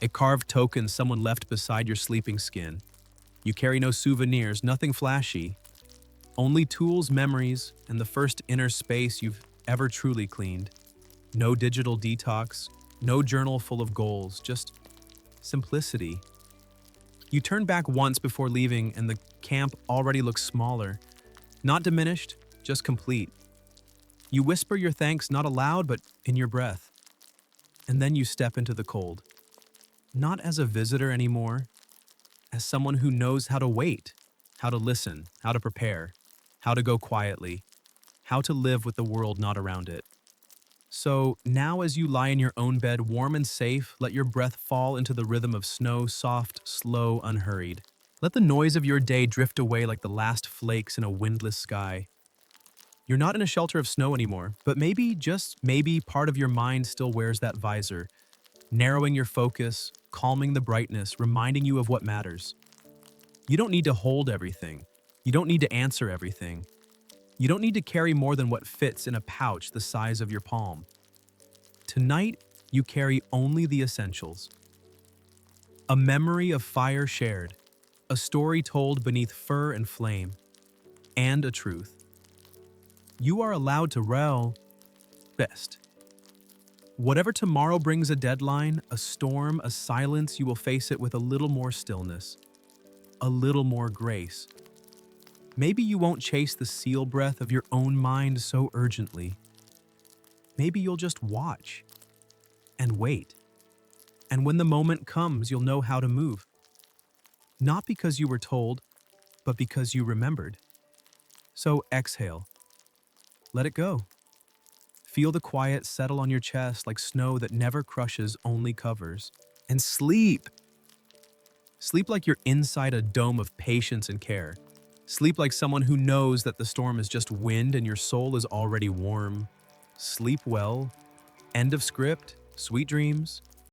a carved token someone left beside your sleeping skin. You carry no souvenirs, nothing flashy. Only tools, memories, and the first inner space you've ever truly cleaned. No digital detox, no journal full of goals, just simplicity. You turn back once before leaving and the camp already looks smaller. Not diminished, just complete. You whisper your thanks not aloud but in your breath. And then you step into the cold. Not as a visitor anymore, as someone who knows how to wait, how to listen, how to prepare, how to go quietly, how to live with the world not around it. So now as you lie in your own bed, warm and safe, let your breath fall into the rhythm of snow, soft, slow, unhurried. Let the noise of your day drift away like the last flakes in a windless sky. You're not in a shelter of snow anymore, but maybe, just maybe, part of your mind still wears that visor, narrowing your focus, calming the brightness, reminding you of what matters. You don't need to hold everything. You don't need to answer everything. You don't need to carry more than what fits in a pouch the size of your palm. Tonight, you carry only the essentials. A memory of fire shared, a story told beneath fur and flame, and a truth. You are allowed to rest. Whatever tomorrow brings, a deadline, a storm, a silence, you will face it with a little more stillness, a little more grace. Maybe you won't chase the seal breath of your own mind so urgently. Maybe you'll just watch and wait. And when the moment comes, you'll know how to move. Not because you were told, but because you remembered. So exhale. Let it go. Feel the quiet settle on your chest like snow that never crushes, only covers. And sleep. Sleep like you're inside a dome of patience and care. Sleep like someone who knows that the storm is just wind and your soul is already warm. Sleep well. End of script. Sweet dreams.